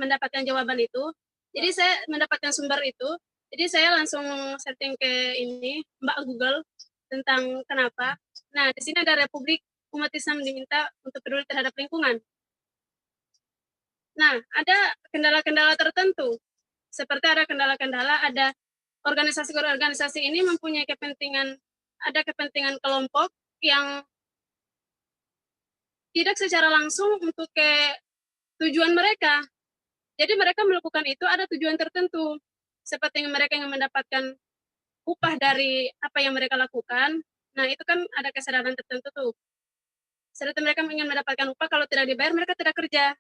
mendapatkan jawaban itu. Jadi saya mendapatkan sumber itu, jadi saya langsung setting ke ini Mbak Google tentang kenapa. Nah, di sini ada Republik Umat Islam diminta untuk peduli terhadap lingkungan. Nah, ada kendala-kendala tertentu. Seperti ada kendala-kendala, ada organisasi-organisasi ini mempunyai kepentingan, ada kepentingan kelompok yang tidak secara langsung untuk ke tujuan mereka. Jadi mereka melakukan itu ada tujuan tertentu. Seperti mereka yang mendapatkan upah dari apa yang mereka lakukan. Nah, itu kan ada kesadaran tertentu tuh. Seperti mereka ingin mendapatkan upah, kalau tidak dibayar, mereka tidak kerja.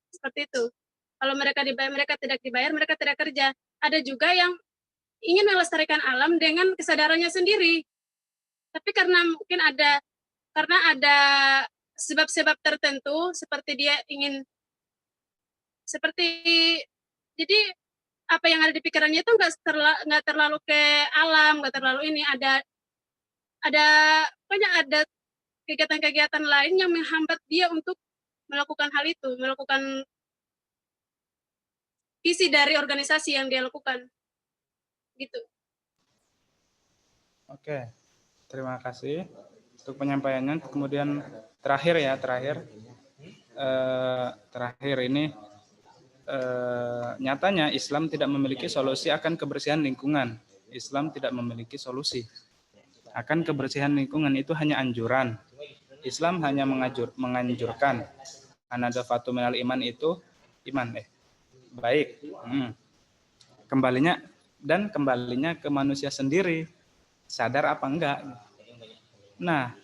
Seperti itu. Kalau mereka dibayar, mereka tidak dibayar, mereka tidak kerja. Ada juga yang ingin melestarikan alam dengan kesadarannya sendiri. Tapi karena mungkin ada sebab-sebab tertentu, seperti dia ingin, seperti, jadi apa yang ada di pikirannya itu nggak terlalu ke alam, nggak terlalu ini, ada banyak ada kegiatan-kegiatan lain yang menghambat dia untuk melakukan hal itu, melakukan visi dari organisasi yang dia lakukan, gitu. Oke, terima kasih untuk penyampaiannya. Kemudian terakhir ini nyatanya Islam tidak memiliki solusi akan kebersihan lingkungan. Islam tidak memiliki solusi akan kebersihan lingkungan, itu hanya anjuran. Islam hanya menganjurkan. An-nadhafatu minal iman itu iman baik. Kembalinya ke manusia sendiri, sadar apa enggak. Nah,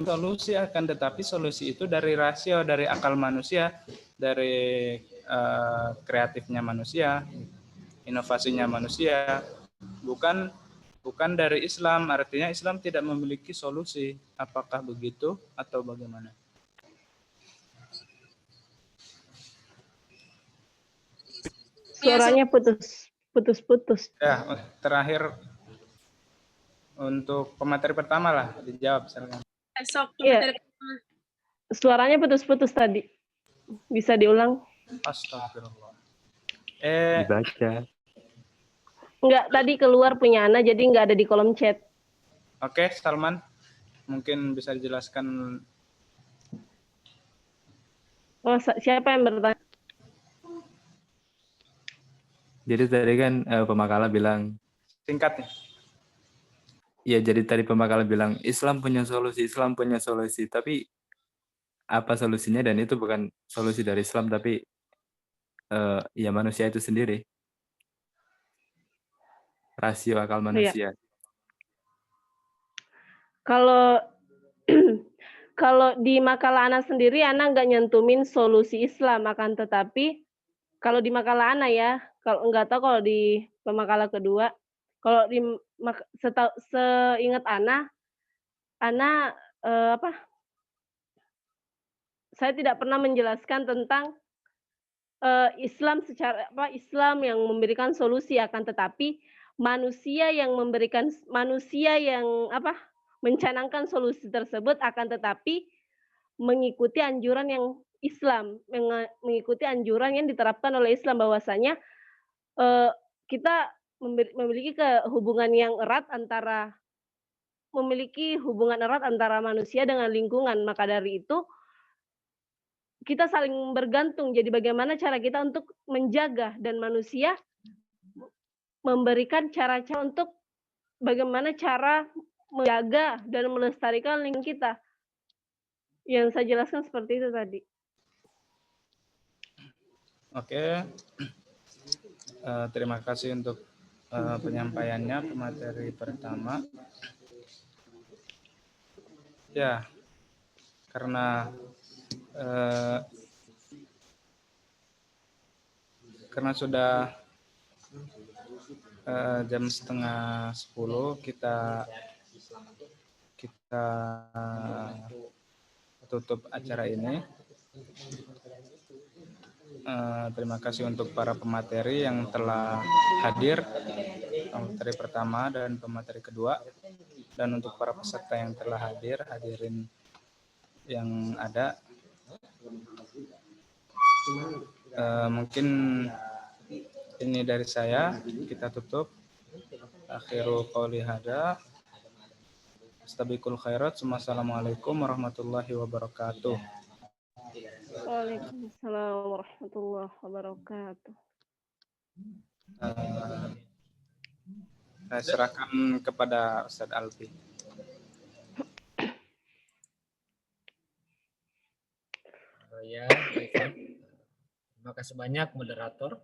solusi akan tetapi solusi itu dari rasio, dari akal manusia, dari kreatifnya manusia, inovasinya manusia, bukan dari Islam. Artinya Islam tidak memiliki solusi. Apakah begitu atau bagaimana? Suaranya putus-putus. Ya, terakhir untuk pemateri pertama lah dijawab silakan. Esok Iya. Suaranya putus-putus tadi. Bisa diulang? Astagfirullah. Dibaca. Enggak, tadi keluar punya Ana, jadi enggak ada di kolom chat. Oke, Salman, mungkin bisa dijelaskan. Oh, siapa yang bertanya? Jadi tadi kan pemakala bilang, Singkat nih. ya jadi tadi pemakala bilang Islam punya solusi, tapi apa solusinya? Dan itu bukan solusi dari Islam, tapi ya manusia itu sendiri. Rasio akal manusia. Kalau kalau di makalah Ana sendiri, Ana nggak nyentumin solusi Islam, akan tetapi kalau di makalah Ana ya, kalau nggak tahu kalau di pemakalah kedua, kalau di seingat Ana saya tidak pernah menjelaskan tentang Islam Islam yang memberikan solusi, akan tetapi manusia yang mencanangkan solusi tersebut, akan tetapi mengikuti anjuran yang Islam, mengikuti anjuran yang diterapkan oleh Islam, bahwasanya kita memiliki hubungan erat antara manusia dengan lingkungan. Maka dari itu kita saling bergantung. Jadi bagaimana cara kita untuk menjaga, dan manusia memberikan cara-cara untuk bagaimana cara menjaga dan melestarikan lingkungan kita. Yang saya jelaskan seperti itu tadi. Oke. Terima kasih untuk penyampaiannya pemateri pertama. Ya, karena sudah jam 9:30 kita tutup acara ini. Terima kasih untuk para pemateri yang telah hadir, pemateri pertama dan pemateri kedua, dan untuk para peserta yang telah hadirin yang ada. Mungkin ini dari saya, kita tutup. Akhiru qouli hada. Astabiqul khairat. Wassalamualaikum warahmatullahi wabarakatuh. Waalaikumsalam warahmatullahi wabarakatuh. Saya serahkan kepada Ustadz Alfi. Ya, baiklah. Terima kasih banyak moderator.